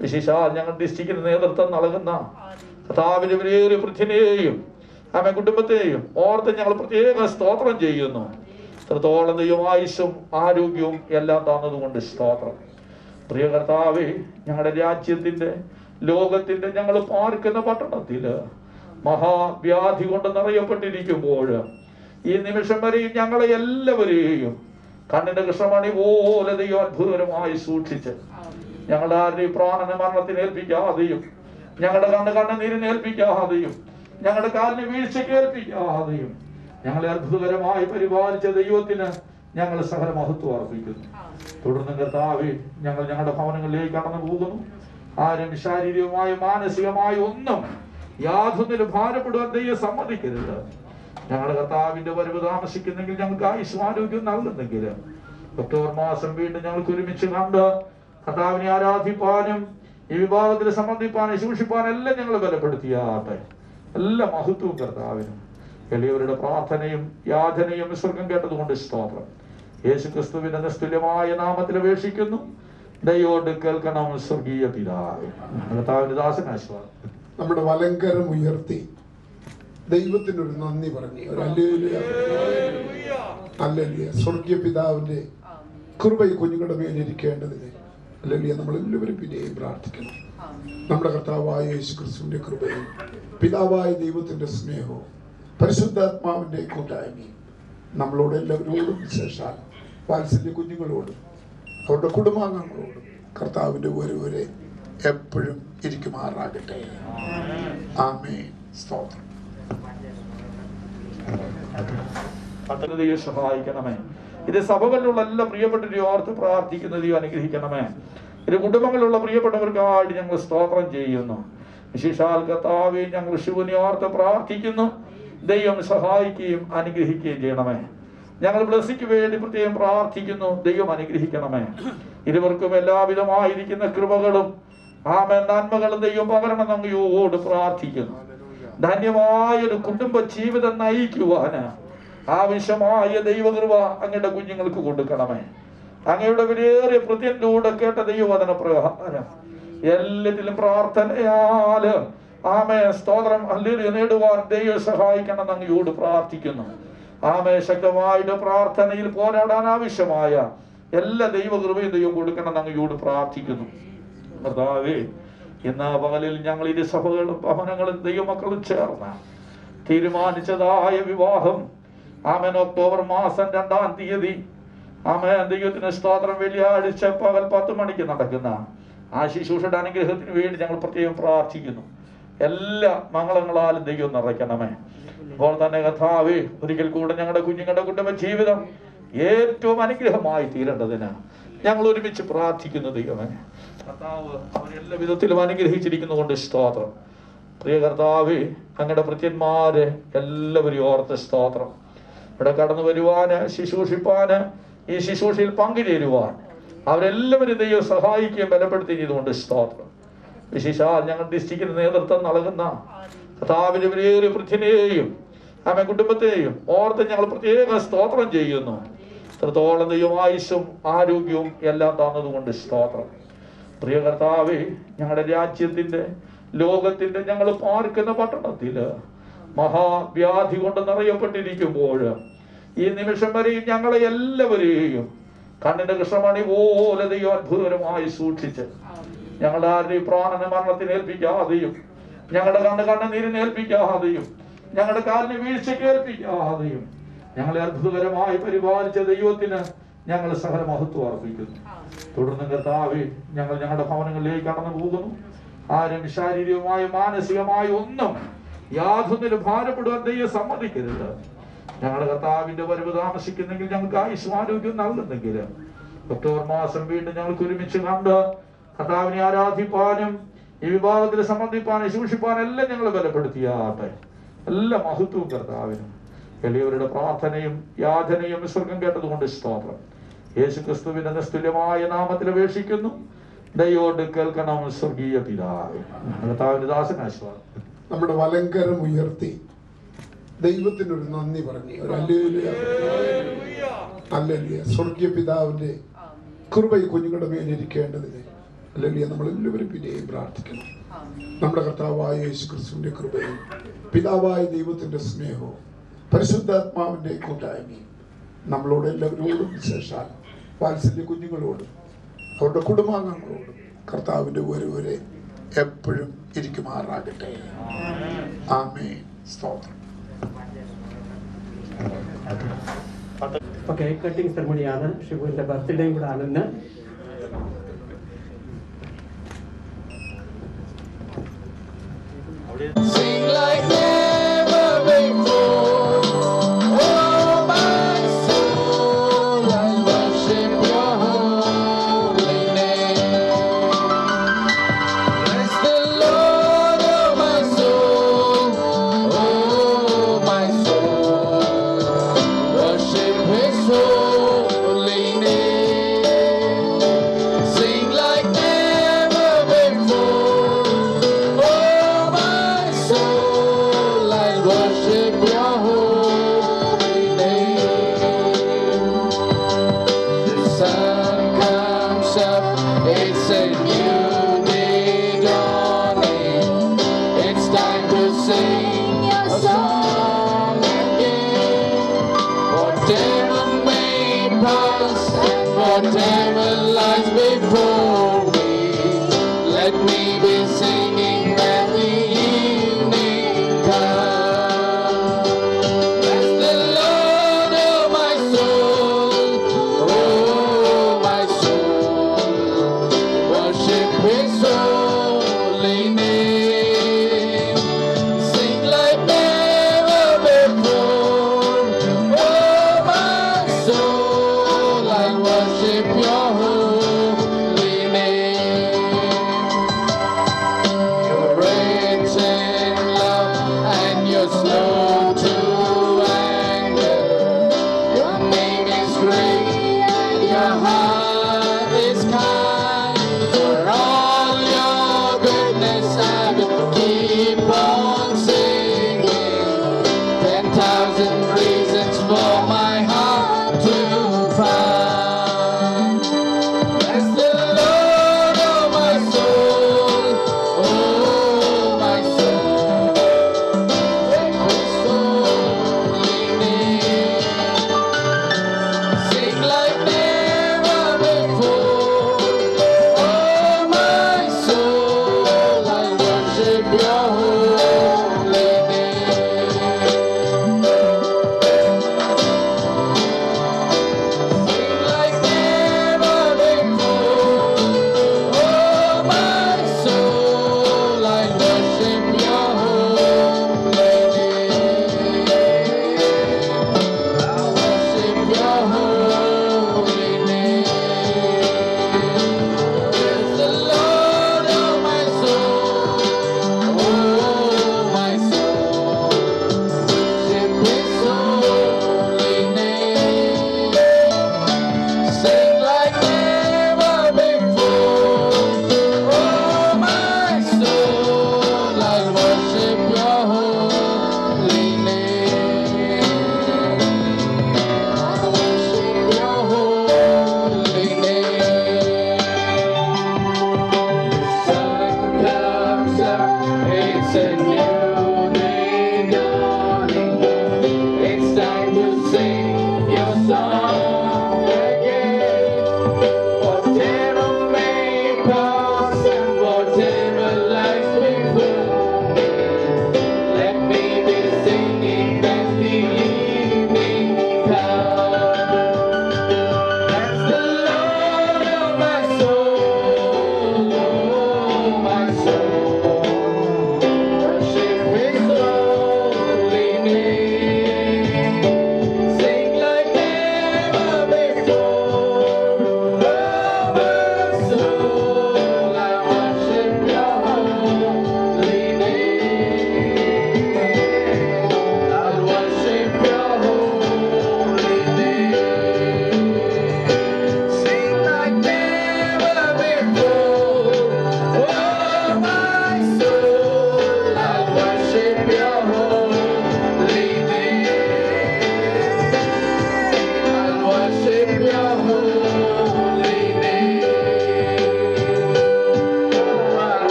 വിശേഷാൽ ഞങ്ങൾ ഡിസ്ട്രിക്റ്റിന് നേതൃത്വം നൽകുന്ന കർത്താവിന്റെ വിലയേറിയ പൃഥ്വിനെയും കുടുംബത്തെയും ഓർത്ത് ഞങ്ങൾ പ്രത്യേക സ്തോത്രം ചെയ്യുന്നു. ഇത്രത്തോളം ദൈവം ആയുസ്സും ആരോഗ്യവും എല്ലാം തന്നതുകൊണ്ട് സ്തോത്രം. പ്രിയ കർത്താവേ, ഞങ്ങളുടെ രാജ്യത്തിന്റെ, ലോകത്തിന്റെ, ഞങ്ങൾ പാർക്കുന്ന പട്ടണത്തില് മഹാവ്യാധി കൊണ്ട് നിറയപ്പെട്ടിരിക്കുമ്പോൾ ഈ നിമിഷം വരെയും ഞങ്ങളെ എല്ലാവരെയും കണ്ണിന്റെ കൃഷ്ണമണി പോലെ ദൈവം അത്ഭുതകരമായി സൂക്ഷിച്ച് ഞങ്ങളുടെ ആരുടെയും പ്രാണന മരണത്തിന് ഏൽപ്പിക്കാതെയും, ഞങ്ങളുടെ കണ്ണുനീരിനെ ഏൽപ്പിക്കാതെയും, ഞങ്ങളുടെ കാലിന് വീഴ്ചയ്ക്ക് ഏൽപ്പിക്കാതെയും ഞങ്ങളെ അത്ഭുതകരമായി പരിപാലിച്ച ദൈവത്തിന് ഞങ്ങൾ സകല മഹത്വം അർപ്പിക്കുന്നു. തുടർന്ന് കർത്താവേ, ഞങ്ങൾ ഞങ്ങളുടെ ഭവനങ്ങളിലേക്ക് കടന്നു പോകുന്നു. ആരും ശാരീരികമായും മാനസികമായും ഒന്നും യാതൊന്നിലും ഭാരപ്പെടുവാൻ ദൈവം സമ്മതിക്കരുത്. ഞങ്ങളുടെ കർത്താവിന്റെ വരവ് താമസിക്കുന്നെങ്കിൽ ഞങ്ങൾക്ക് ആയുസ്സും ആരോഗ്യം നൽകുന്നെങ്കിൽ ഒക്ടോബർ മാസം വീണ്ടും ഞങ്ങൾക്ക് ഒരുമിച്ച് കണ്ട് കർത്താവിനെ ആരാധിപ്പാനും ഈ വിഭാഗത്തിൽ സംബന്ധിപ്പാനും സൂക്ഷിപ്പാനും എല്ലാം ഞങ്ങൾ ബലപ്പെടുത്തിയാട്ടെ. എല്ലാ മഹത്വവും കർത്താവിനും. എളിയവരുടെ പ്രാർത്ഥനയും യാചനയും സ്വർഗം കേട്ടതുകൊണ്ട് സ്തോത്രം. യേശു ക്രിസ്തുവിന്റെ നിസ്തുല്യമായ നാമത്തിൽ അപേക്ഷിക്കുന്നു. ദൈവോട് കേൾക്കണം സ്വർഗീയ പിതാവേ. കർത്താവിന്റെ ദാസനാശ്വാസം. നമ്മുടെ വലങ്കരം ഉയർത്തി ദൈവത്തിനൊരു നന്ദി പറഞ്ഞു. ഒരു ഹല്ലേലൂയ, ഹല്ലേലൂയ. സ്വർഗീയ പിതാവിന്റെ കൃപ ഈ കുഞ്ഞുങ്ങളുടെ മേലിരിക്കേണ്ടതിന് ഹല്ലേലൂയ നമ്മൾ എല്ലാവരും പിന്നെയും പ്രാർത്ഥിക്കണം. നമ്മുടെ കർത്താവായ യേശു ക്രിസ്തുവിന്റെ കൃപയും പിതാവായ ദൈവത്തിന്റെ സ്നേഹവും പരിശുദ്ധാത്മാവിന്റെ കൂട്ടായ്മയും നമ്മളോട് എല്ലാവരോടും, വിശേഷാൽ വാത്സല്യ കുഞ്ഞുങ്ങളോടും അവരുടെ കുടുംബാംഗങ്ങളോടും കർത്താവിന്റെ വരവരെ എപ്പോഴും ഇരിക്കുമാറാകട്ടെ. ആമേൻ. സ്തോത്രം. ദൈവം സഹായിക്കണമേ. ഇത് സഭകളിലുള്ള എല്ലാ പ്രിയപ്പെട്ടവരെയും ഓർത്ത് പ്രാർത്ഥിക്കുന്ന ദൈവം അനുഗ്രഹിക്കണമേ. ഇത് കുടുംബങ്ങളിലുള്ള പ്രിയപ്പെട്ടവർക്കായിട്ട് ഞങ്ങൾ സ്തോത്രം ചെയ്യുന്നു. വിശേഷാൽ കർത്താവേ, ഞങ്ങൾ ശിവനെ ഓർത്ത് പ്രാർത്ഥിക്കുന്നു. ദൈവം സഹായിക്കുകയും അനുഗ്രഹിക്കുകയും ചെയ്യണമേ. ഞങ്ങൾ ബ്ലസ്സിക്ക് വേണ്ടി പ്രത്യേകം പ്രാർത്ഥിക്കുന്നു. ദൈവം അനുഗ്രഹിക്കണമേ. ഇരുവർക്കും എല്ലാവിധമായിരിക്കുന്ന കൃപകളും നന്മകളും ദൈവം പകരണം അങ്ങയോട് പ്രാർത്ഥിക്കുന്നു. ധന്യമായൊരു കുടുംബ ജീവിതം നയിക്കുവാന് ആവശ്യമായ ദൈവകൃപ അങ്ങയുടെ കുഞ്ഞുങ്ങൾക്ക് കൊടുക്കണമേ. അങ്ങയുടെ വിലയേറിയ പ്രത്യനിലൂടെ കേട്ട ദൈവവചന പ്രകാരം എല്ലാത്തിലും പ്രാർത്ഥനയാല് സ്തോത്രം ഹല്ലേലൂയ നേടുവാൻ ദൈവം സഹായിക്കണം അങ്ങയോട് പ്രാർത്ഥിക്കുന്നു. ശക്തമായിട്ട് പ്രാർത്ഥനയിൽ പോരാടാൻ ആവശ്യമായ എല്ലാ ദൈവകൃപയും ദൈവം കൊടുക്കണം അങ്ങയോട് പ്രാർത്ഥിക്കുന്നു. കർത്താവേ, ഇന്ന് പകലിൽ ഞങ്ങൾ ഇരു സഭകളും ഭവനങ്ങളും ദൈവമക്കളും ചേർന്ന് തീരുമാനിച്ചതായ വിവാഹം ഒക്ടോബർ മാസം 2-ാം തീയതി ദൈവത്തിന് സ്തോത്രം വെള്ളിയാഴ്ച പകൽ 10 മണിക്ക് നടക്കുന്ന ആ ശുശ്രൂഷയുടെ അനുഗ്രഹത്തിന് വേണ്ടി ഞങ്ങൾ പ്രത്യേകം പ്രാർത്ഥിക്കുന്നു. എല്ലാ മംഗളങ്ങളാലും ദൈവം നിറയ്ക്കണമേ. അപ്പോൾ തന്നെ കർത്താവേ, ഒരിക്കൽ കൂടെ ഞങ്ങളുടെ കുഞ്ഞുങ്ങളുടെ കുടുംബ ജീവിതം ഏറ്റവും അനുഗ്രഹമായി തീരേണ്ടതിന് ഞങ്ങൾ ഒരുമിച്ച് പ്രാർത്ഥിക്കുന്നു. ദൈവമേ കർത്താവ് അവരെല്ലാ വിധത്തിലും അനുഗ്രഹിച്ചിരിക്കുന്നതുകൊണ്ട് സ്തോത്രം. പ്രിയ കർത്താവേ, അങ്ങയുടെ ഭൃത്യന്മാരെ എല്ലാവരും ഓർത്ത് സ്തോത്രം. ഇവിടെ കടന്നു വരുവാന്, ശുശ്രൂഷിപ്പാന്, ഈ ശുശ്രൂഷയിൽ പങ്കുചേരുവാൻ അവരെല്ലാവരും ദൈവം സഹായിക്കുകയും ബലപ്പെടുത്തിയതുകൊണ്ട് സ്തോത്രം. വിശേഷാൽ ഞങ്ങൾ ഡിസ്ട്രിക്റ്റിന് നേതൃത്വം നൽകുന്ന കർത്താവിന്റെ വിലയേറിയ പൃഥ്വിനെയും ആമേ കുടുംബത്തെയും ഓർത്ത് ഞങ്ങൾ പ്രത്യേക സ്തോത്രം ചെയ്യുന്നു. ഇത്രത്തോളം ദൈവം ആയുസ്സും ആരോഗ്യവും എല്ലാം തന്നതുകൊണ്ട് സ്തോത്രം. പ്രിയ കർത്താവേ, ഞങ്ങളുടെ രാജ്യത്തിന്റെ ലോകത്തിന്റെ ഞങ്ങൾ പാർക്കുന്ന പട്ടണത്തില് മഹാവ്യാധി കൊണ്ട് നിറയപ്പെട്ടിരിക്കുമ്പോൾ ഈ നിമിഷം വരെയും ഞങ്ങളെ എല്ലാവരെയും കണ്ണിന്റെ കൃഷ്ണമണി പോലെ ദൈവം അത്ഭുതകരമായി സൂക്ഷിച്ച് ഞങ്ങളുടെ ആരുടെയും പ്രാണന മരണത്തിന് ഏൽപ്പിക്കാതെയും ഞങ്ങളുടെ കണ്ണുനീരിനെ ഏൽപ്പിക്കാതെയും ഞങ്ങളുടെ കാലിന് വീഴ്ചയ്ക്ക് ഏൽപ്പിക്കാതെയും ഞങ്ങളെ അത്ഭുതകരമായി പരിപാലിച്ച ദൈവത്തിന് ഞങ്ങൾ സകല മഹത്വം അർപ്പിക്കുന്നു. തുടർന്ന് കർത്താവേ, ഞങ്ങൾ ഞങ്ങളുടെ ഭവനങ്ങളിലേക്ക് കടന്നു പോകുന്നു. ആരും ശാരീരികമായും മാനസികമായും ഒന്നും യാതൊന്നിനും ഭാരപ്പെടുവാൻ ദൈവം സമ്മതിക്കരുത്. ഞങ്ങളുടെ കർത്താവിന്റെ വരവ് താമസിക്കുന്നെങ്കിൽ ഞങ്ങൾക്ക് ആയുസ്സും ആരോഗ്യം നൽകുന്നെങ്കിൽ ഒക്ടോബർ മാസം വീണ്ടും ഞങ്ങൾക്ക് ഒരുമിച്ച് കണ്ട് കർത്താവിനെ ആരാധിപ്പാനും ഈ വിഭാഗത്തിൽ സംബന്ധിപ്പാനും സൂക്ഷിപ്പാനും എല്ലാം ഞങ്ങൾ ബലപ്പെടുത്തിയാട്ടെ. എല്ലാ മഹത്വവും കർത്താവിനും. എളിയവരുടെ പ്രാർത്ഥനയും യാചനയും സ്വർഗം കേട്ടതുകൊണ്ട് സ്തോത്രം. യേശു ക്രിസ്തുവിന്റെ നിസ്തുല്യമായ നാമത്തിൽ അപേക്ഷിക്കുന്നു. ദയോട് കേൾക്കണം സ്വർഗീയ പിതാവേ. കർത്താവിന്റെ ദാസനാശ്വാസം. നമ്മുടെ വലങ്കരം ഉയർത്തി ദൈവത്തിനൊരു നന്ദി പറഞ്ഞു. ഒരു ഹല്ലേലൂയ, ഹല്ലേലൂയ. സ്വർഗീയ പിതാവിന്റെ കൃപ ഈ കുഞ്ഞുങ്ങളുടെ മേലിരിക്കേണ്ടതിന് ഹല്ലേലൂയ നമ്മളെല്ലാവരും പിന്നെയും പ്രാർത്ഥിക്കണം. നമ്മുടെ കർത്താവായ യേശു ക്രിസ്തുവിന്റെ കൃപയും പിതാവായ ദൈവത്തിന്റെ സ്നേഹവും പരിശുദ്ധാത്മാവിന്റെ കൂട്ടായ്മയും നമ്മളോട് എല്ലാവരോടും, വിശേഷാൽ വാത്സല്യ കുഞ്ഞുങ്ങളോടും അവരുടെ കുടുംബാംഗങ്ങളോടും കർത്താവിന്റെ വരെ എപ്പോഴും ഇരിക്കുമാറാകട്ടെ. ആമേൻ. സ്തോത്രം. ഇപ്പൊ കേക്ക് കട്ടിംഗ് സെറമണിയാണ്. ഷിബുവിന്റെ ബർത്ത്ഡേയും കൂടെ ആണെന്ന്. Sing like never before. Oh, my soul, I worship your holy name. Bless the Lord, oh, my soul. Oh, my soul, worship his holy name. Sing like never before. Oh, my soul, I worship your holy name. The sun comes up, it's a new day dawning. It's time to sing your song again. Whatever may pass and whatever lies before me, let me be singing when the evening comes. Bless the Lord, oh, my soul. Oh, my soul, worship his holy name. Sing like never before. Oh, my soul, I worship your holy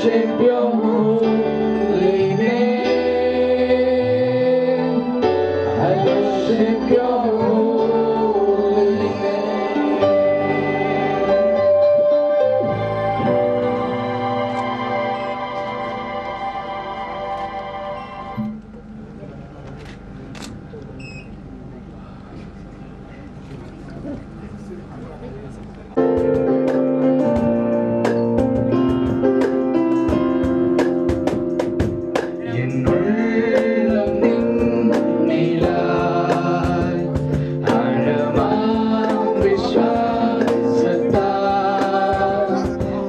worship your holy name. I worship your holy name. എന്നുള്ളം നിന്നിലായി ആഴമാം വിശ്വാസത്താൽ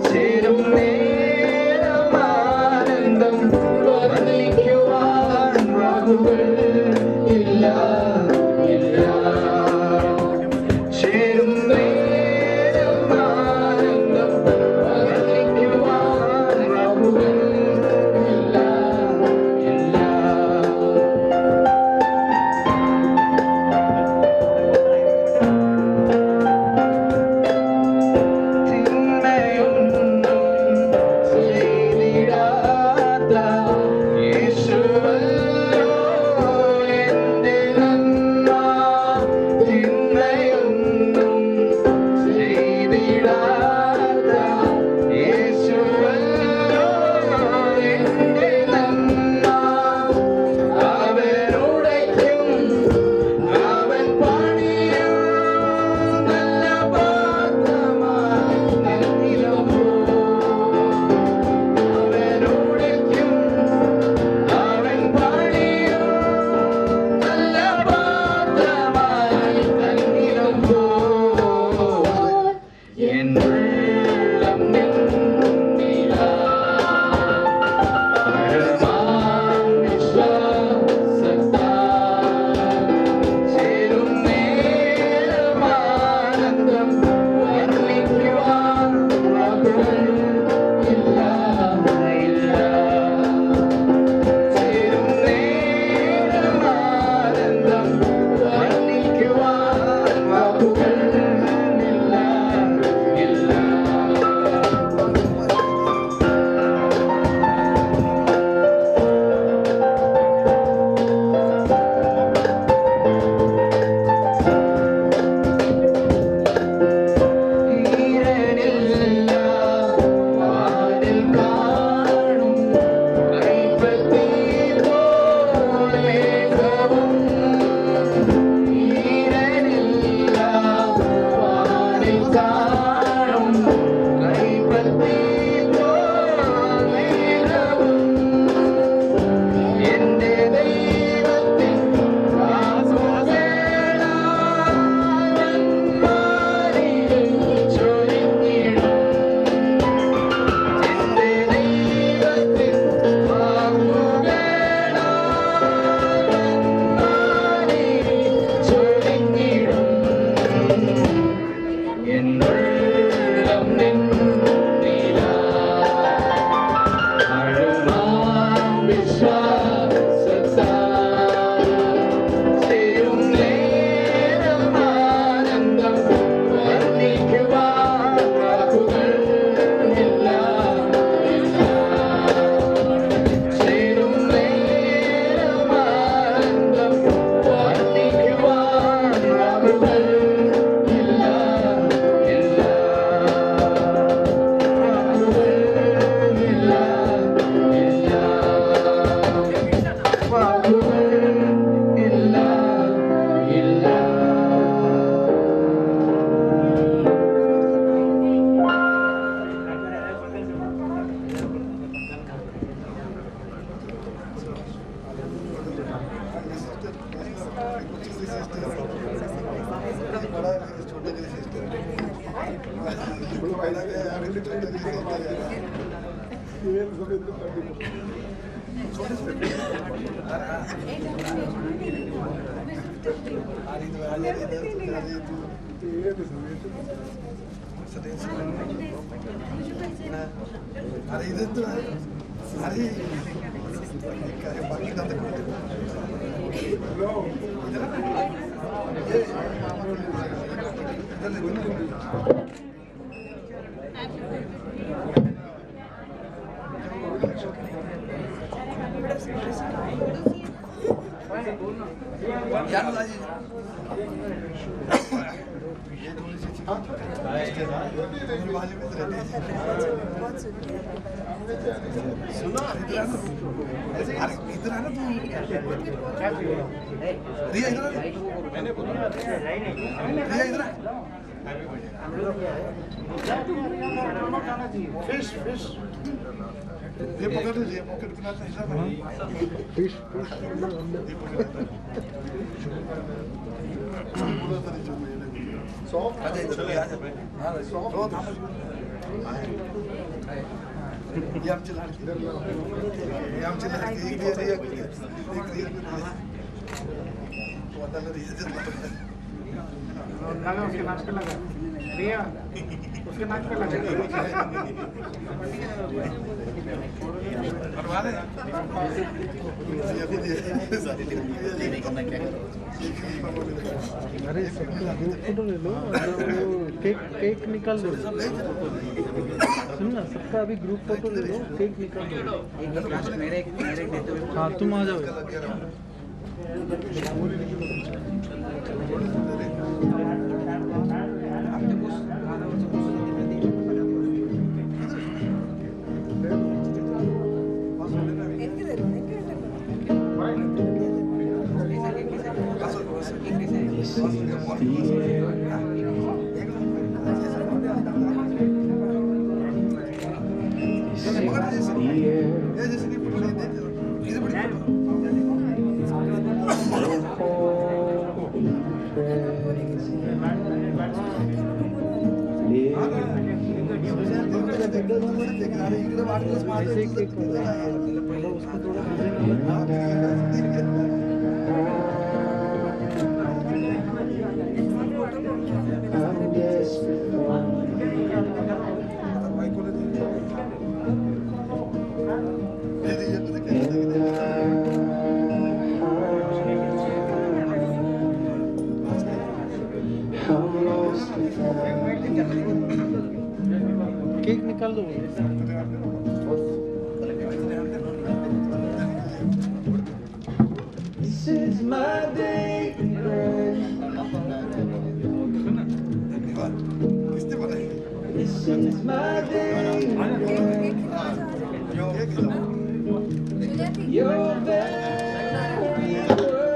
ചേരും നേരം ആനന്ദം വർണ്ണിക്കുവാൻ വാക്കുകൾ ഇല്ല ഇല്ല. ചേരും നേരം ആനന്ദം വർണ്ണിക്കുവാൻ വാക്കുകൾ ഇല്ല ഇല്ല. തിന്മയൊന്നും ചെയ്തിടാത്ത യേശുവല്ലോ എന്റെ നന്മ. തിന്മയൊന്നും ചെയ്തിടാത്ത യേശുവല്ലോ എന്റെ നന്മ. അവനുടയ്ക്കും അവൻ പണിയും നല്ല പാത്രമായി നിന്നിടുമോ. അവനുടയ്ക്കും അവൻ പണിയും നല്ല പാത്രമായി നിന്നിടുമോ. എന്നുള്ളം നിന്നിലാഴമാം വിശ്വാസത്താൽ ചേരും നേരം ആനന്ദം വർണ്ണിക്കുവാൻ വാക്കുകൾ ഇല്ല ഇല്ല. ചേരും നേരം ആനന്ദം വർണ്ണിക്കുവാൻ വാക്കുകൾ ഇല്ല ഇല്ല. ഈരനില്ല വാനിൽ കാണും കൈപ്പത്തി പോൽ മേഘവും. ഈരനില്ല വാനിൽ കാണും കൈപ്പത്തി പോൽ മേഘവും. എന്റെ ദൈവത്തിൻ എന്നുള്ളം നിന്നിലാഴമാം വിശ്വാസത്താൽ ചേരും നേരം ആനന്ദം വർണ്ണിക്കുവാൻ വാക്കുകൾ ഇല്ല ഇല്ല. ചേരും നേരം ആനന്ദം വർണ്ണിക്കുവാൻ വാക്കുകൾ ഇല്ല ഇല്ല. വാക്കുകൾ ഇല്ല ഇല്ല. വാക്കുകൾ ഇല്ല ഇല്ല. ये पकड़ लीजिए, पकड़ के फिश लगा उसके नाक पे लगा रिया उसके नाक पे लगा अरे सबका ग्रुप फोटो ले लो केक केक निकाल लो सुन ना सबका अभी ग्रुप फोटो ले लो केक निकाल लो हाँ तुम आ जाओ ऐसे केक मतलब उसको थोड़ा केक निकाल दो This is my day. This is my day. Your very word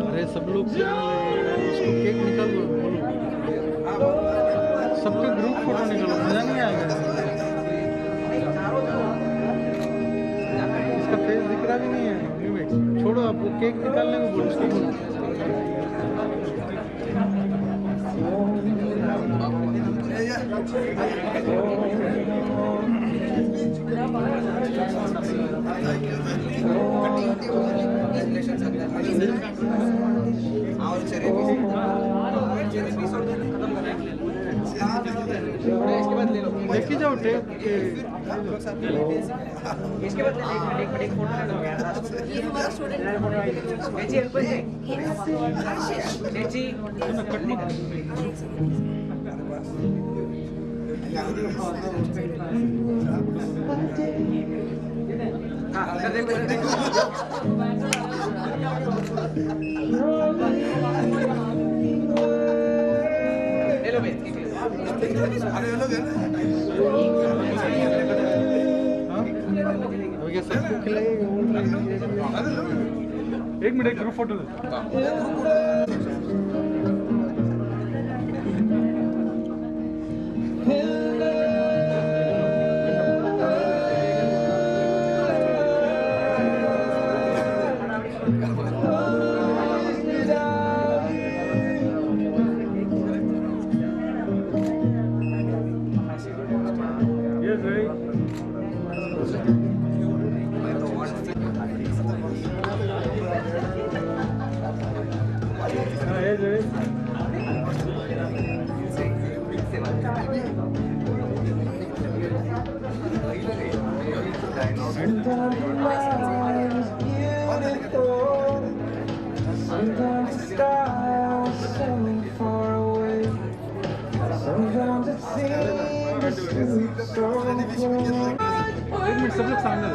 अरे सब लोग उसको केक निकाल दो सबका ग्रुप फोटो निकालो मजा नहीं आएगा इसका फेस दिख रहा भी नहीं है छोड़ो आप वो केक निकालने को बोलो उसको बोलो लेके जाओ टेप के इसके बाद एक फोटो ले लो यार ये हमारा स्टूडेंट जी हेल्प जी कट नहीं हां कर दे ले लो बे सबको खिलाएगा एक मिनट ग्रुप फोटो सब लोग सामने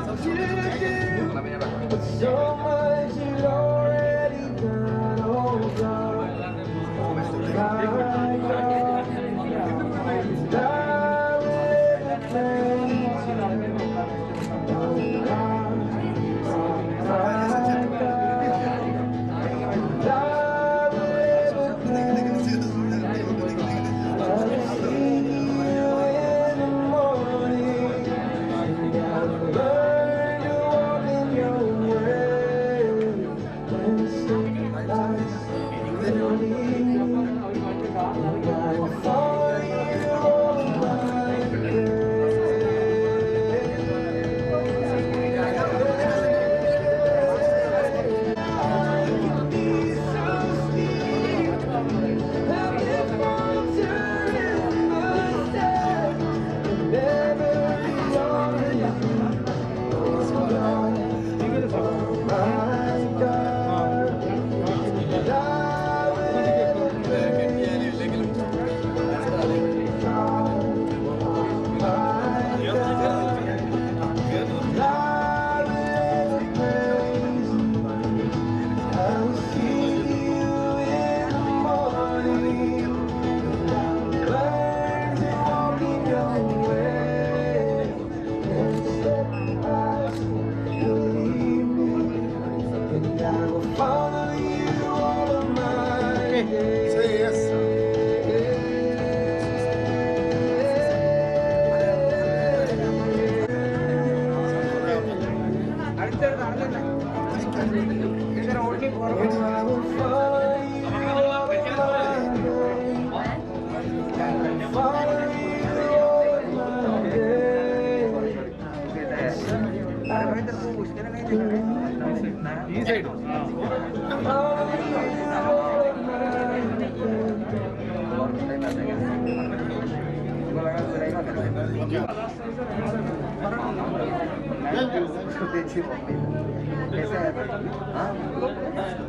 कैसे है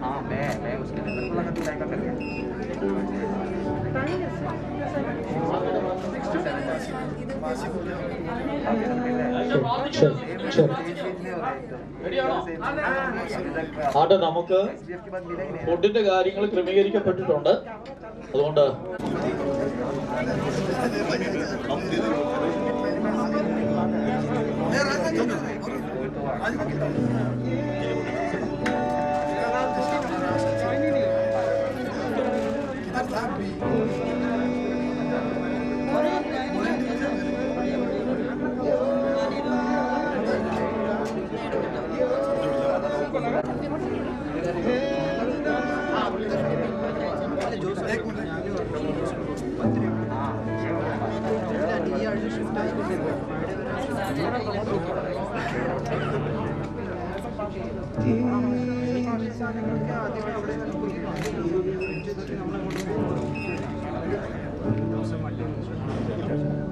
हाँ मैं उसके मेरे को लगा तू लाइक कर गया ആട്ടെ നമുക്ക് ഫുഡിന്റെ കാര്യങ്ങൾ ക്രമീകരിക്കപ്പെട്ടിട്ടുണ്ട് അതുകൊണ്ട് Thank you.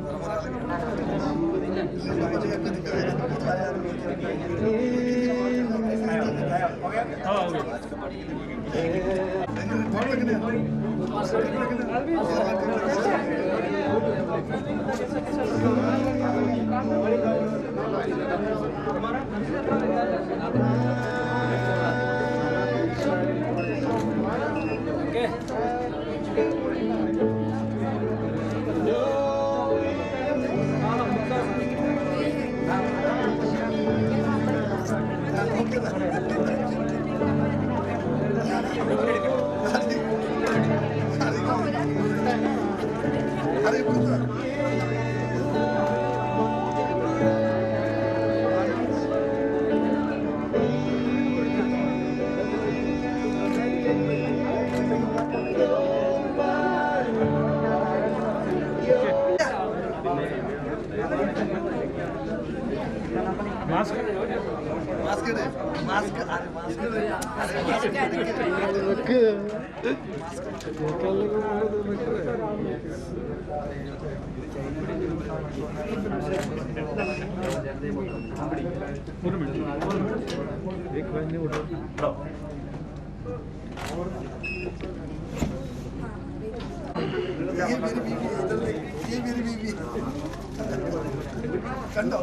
കണ്ടോ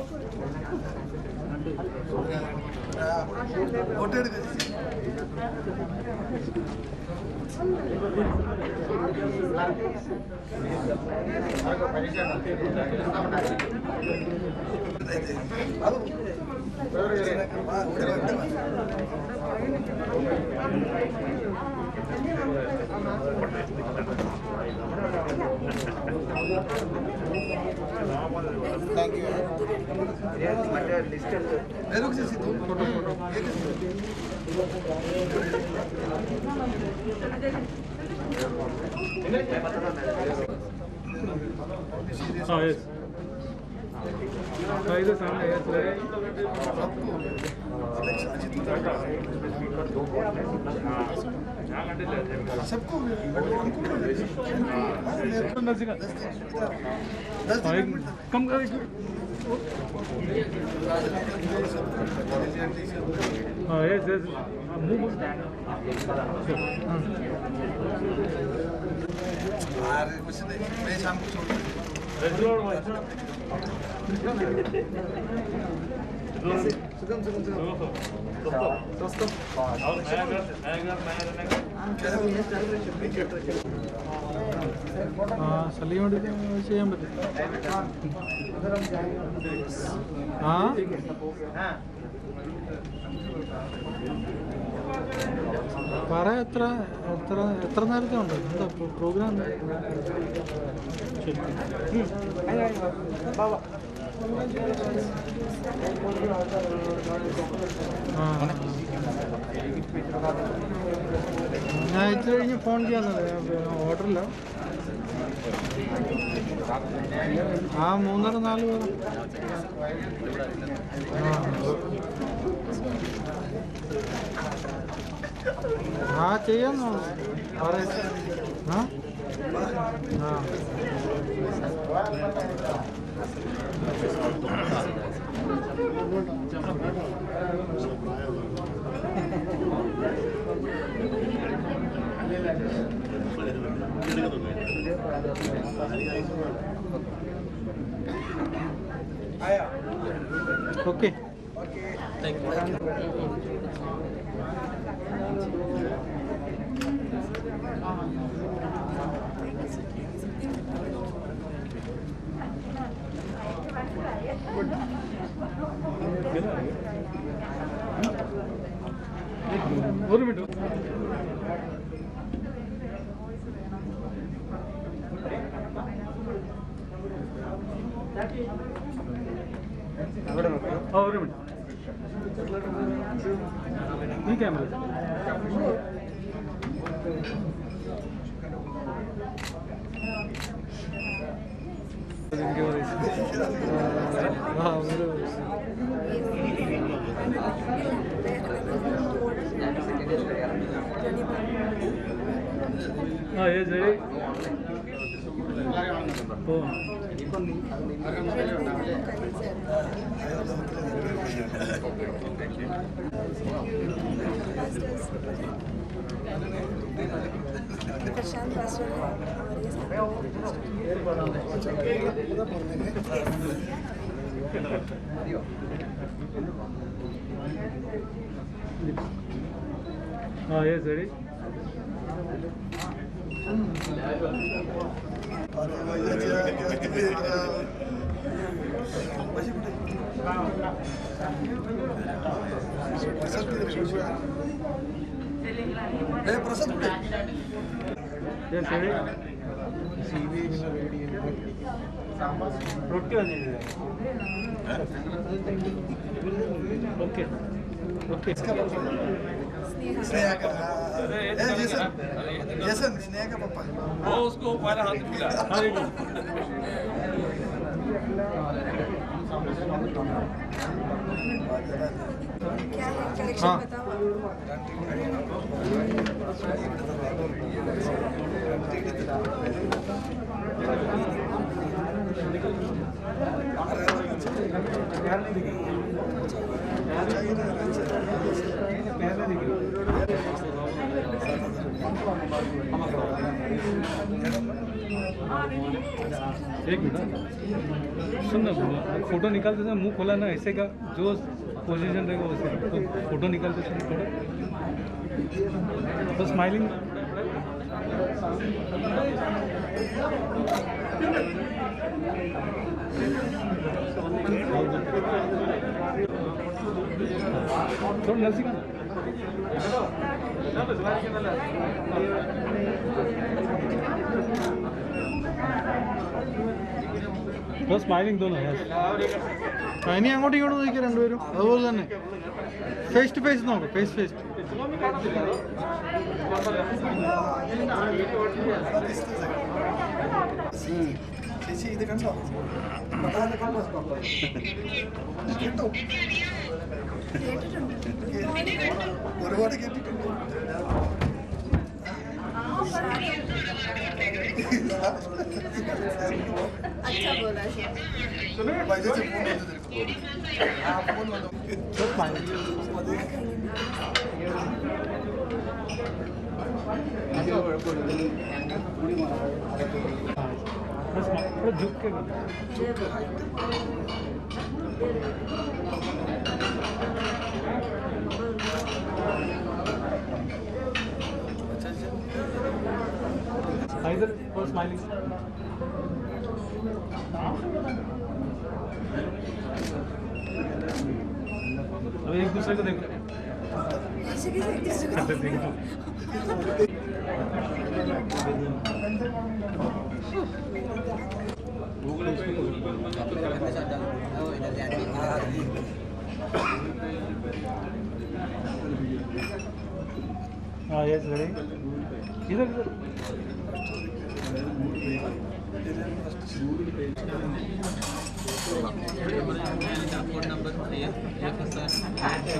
ഫോട്ടോ എടുക്ക Thank you. Oh, yes. So, this सामने है सबको कम कर हाँ yes yes move अरे कुछ नहीं मैं शाम को छोड़ സലീം ചെയ്യാൻ പറ്റും ആ പറ എത്ര എത്ര എത്ര നേരത്തെ ഉണ്ട് എന്താ പ്രോഗ്രാം ഞാൻ ഇച്ചിരി കഴിഞ്ഞ് ഫോൺ ചെയ്യാന്നത് ഓർഡറില്ല ആ 3:30-4 പേര് ആ ചെയ്യാന്നോ ആ ओके ഒരു മിനിറ്റ് ഒരു മിനിറ്റ് ഈ ക്യാമറ हाँ ये जय प्रशांत पास्टर है और ये हाँ ये सर ರೊಟ್ಟಿ ಬಂದಿದೆ ಓಕೆ ಓಕೆ स्नेहा का जैसन स्नेहा का पापा वो उसको पहले हाथ मिला क्या है कलेक्शन बताओ एक मिनट सुन ना फोटो निकालते समय मुंह खोला ना ऐसे का जो पोजीशन रहेगा वैसे तो फोटो निकालते समय थोड़ा तो स्माइलिंग थोड़ा नजदीक സ്മൈലിംഗ് തോന്നുന്നു ഇനി അങ്ങോട്ടും ഇങ്ങോട്ടും നോക്കിയാൽ രണ്ടുപേരും അതുപോലെ തന്നെ ഫേസ് ടു ഫേസ് നോക്കും ഫേസ് ഫേസ് ചേച്ചി ഇത് കണ്ടോ കേട്ടോ ഒരുപാട് കേട്ടിട്ടുണ്ട് अच्छा बोला थोड़ा झुक के इधर और स्माइलिंग अब एक दूसरे को देखो हाँ यस रेडी इधर इधर അക്കൗണ്ട് നമ്പർ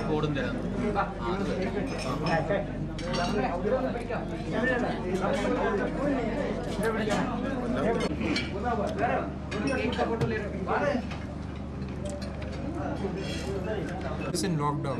കോഡും തരാം It's in lockdown.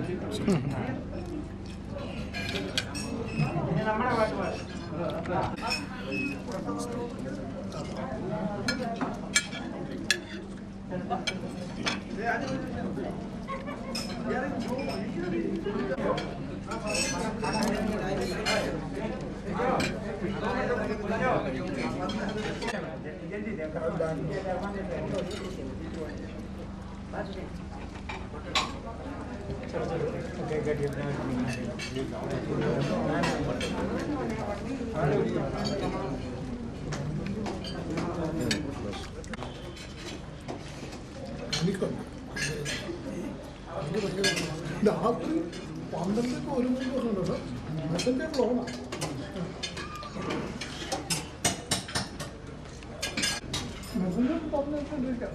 രാത്രി 12 1 മണിക്കൂറുണ്ടല്ലോ മെസ്സഞ്ചർ ലോണാ മെസ്സഞ്ചർ പറഞ്ഞിരിക്കാം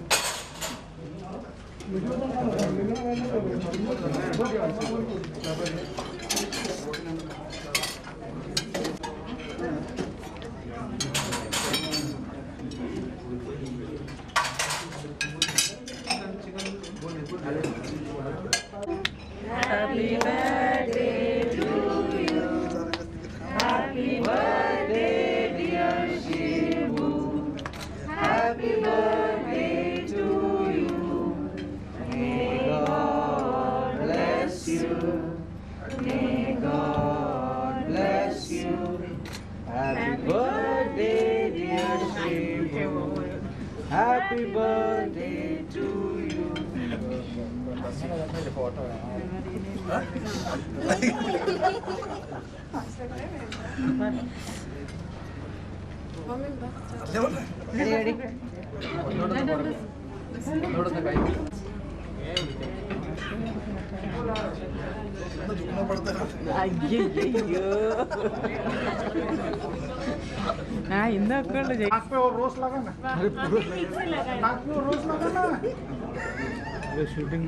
Happy birthday to you. Happy birthday, dear Shivu. Happy birthday to you. May God bless you. May God bless you. Happy birthday, dear Shivu. Happy birthday to you. हाँ इंदा कर ले नाक पे और रोज लगा ना, नाक पे और रोज लगा ना। ये शूटिंग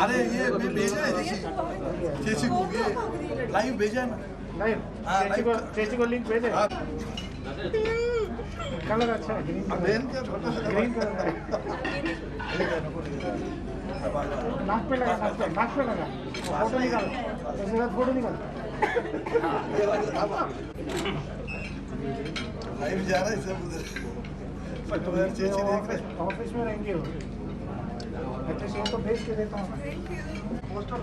अरे ये भेजा है चेची को, ये लाइव भेजा है ना, लाइव चेची को लिंक भेजे। कलर अच्छा है, ग्रीन कलर है। नाक पे लगा, नाक पे लगा। फोटो निकाल, उसके बाद फोटो निकाल। लाइव जा रहा है सब उधर। चेची देख रहे ऑफिस में रहेंगे वो। अच्छा तो भेज के देता हूँ। पोस्टर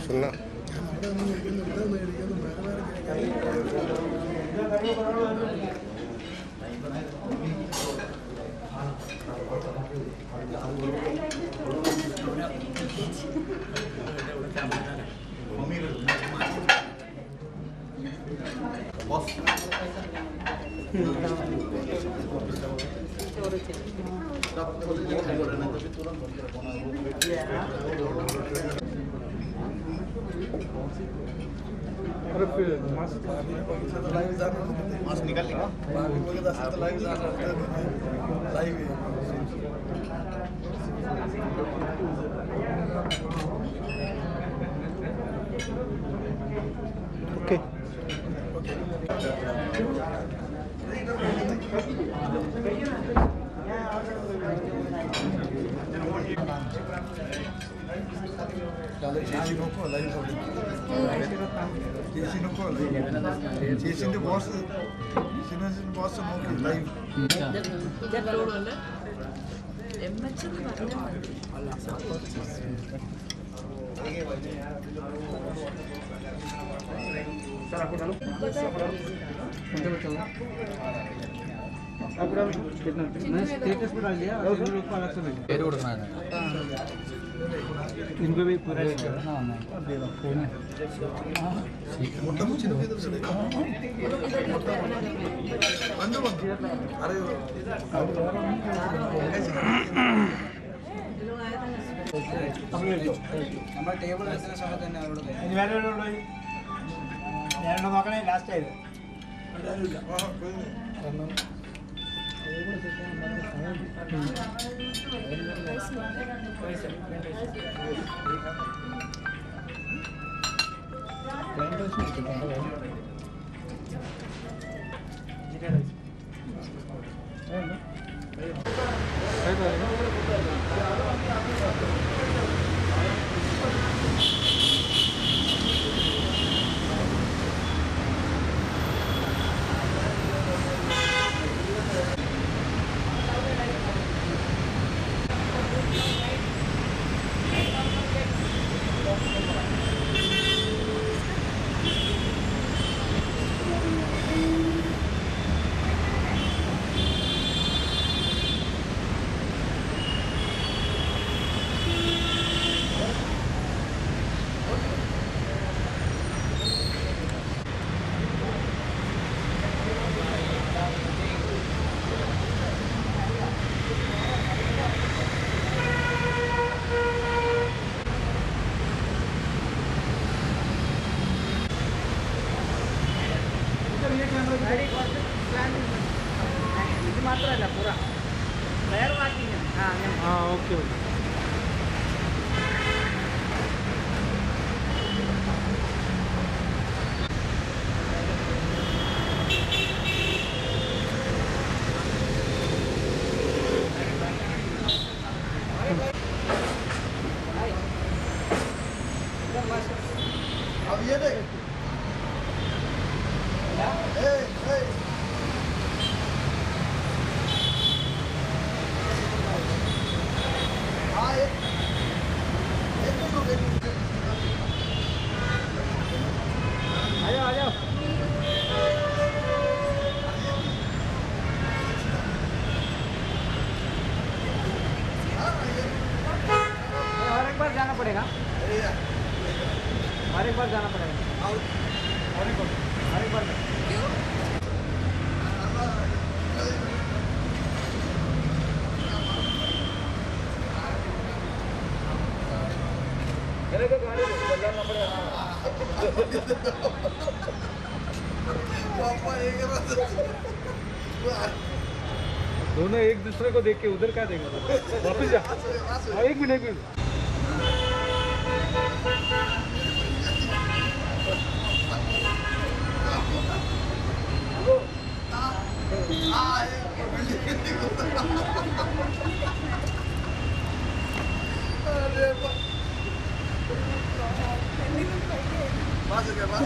सुनना मास्क निकाल लिया लाइव ओके। ചേച്ചി നോക്കോ ലൈവ് ചേച്ചി നോക്കോ ചേച്ചിന്റെ ബോസ് സിനിമ ബോസ് നോക്കി ലൈവ് स्टेटस पर डाल दिया और लोग को अलग से भेज पेड़ उड़ना है इनको भी पूरा നമ്മുടെ ടേബിൾ എത്തുന്ന സമയത്ത് തന്നെ അവരോട് ഞാനോട് നോക്കണേ ലാസ്റ്റ് ആയത് ഇത് മാത്രമല്ല പൂറ വേറെ വാക്കിങ് ആ ഓക്കെ ഓക്കെ अब ये देख हाँ एक आ जाओ और एक बार जाना पड़ेगा और एक बार जाना पड़ेगा और एक बार मेरे को गाड़ी बदलना पड़ेगा दोनों एक दूसरे को देख के उधर क्या देंगे वापस जा एक मिनट अरे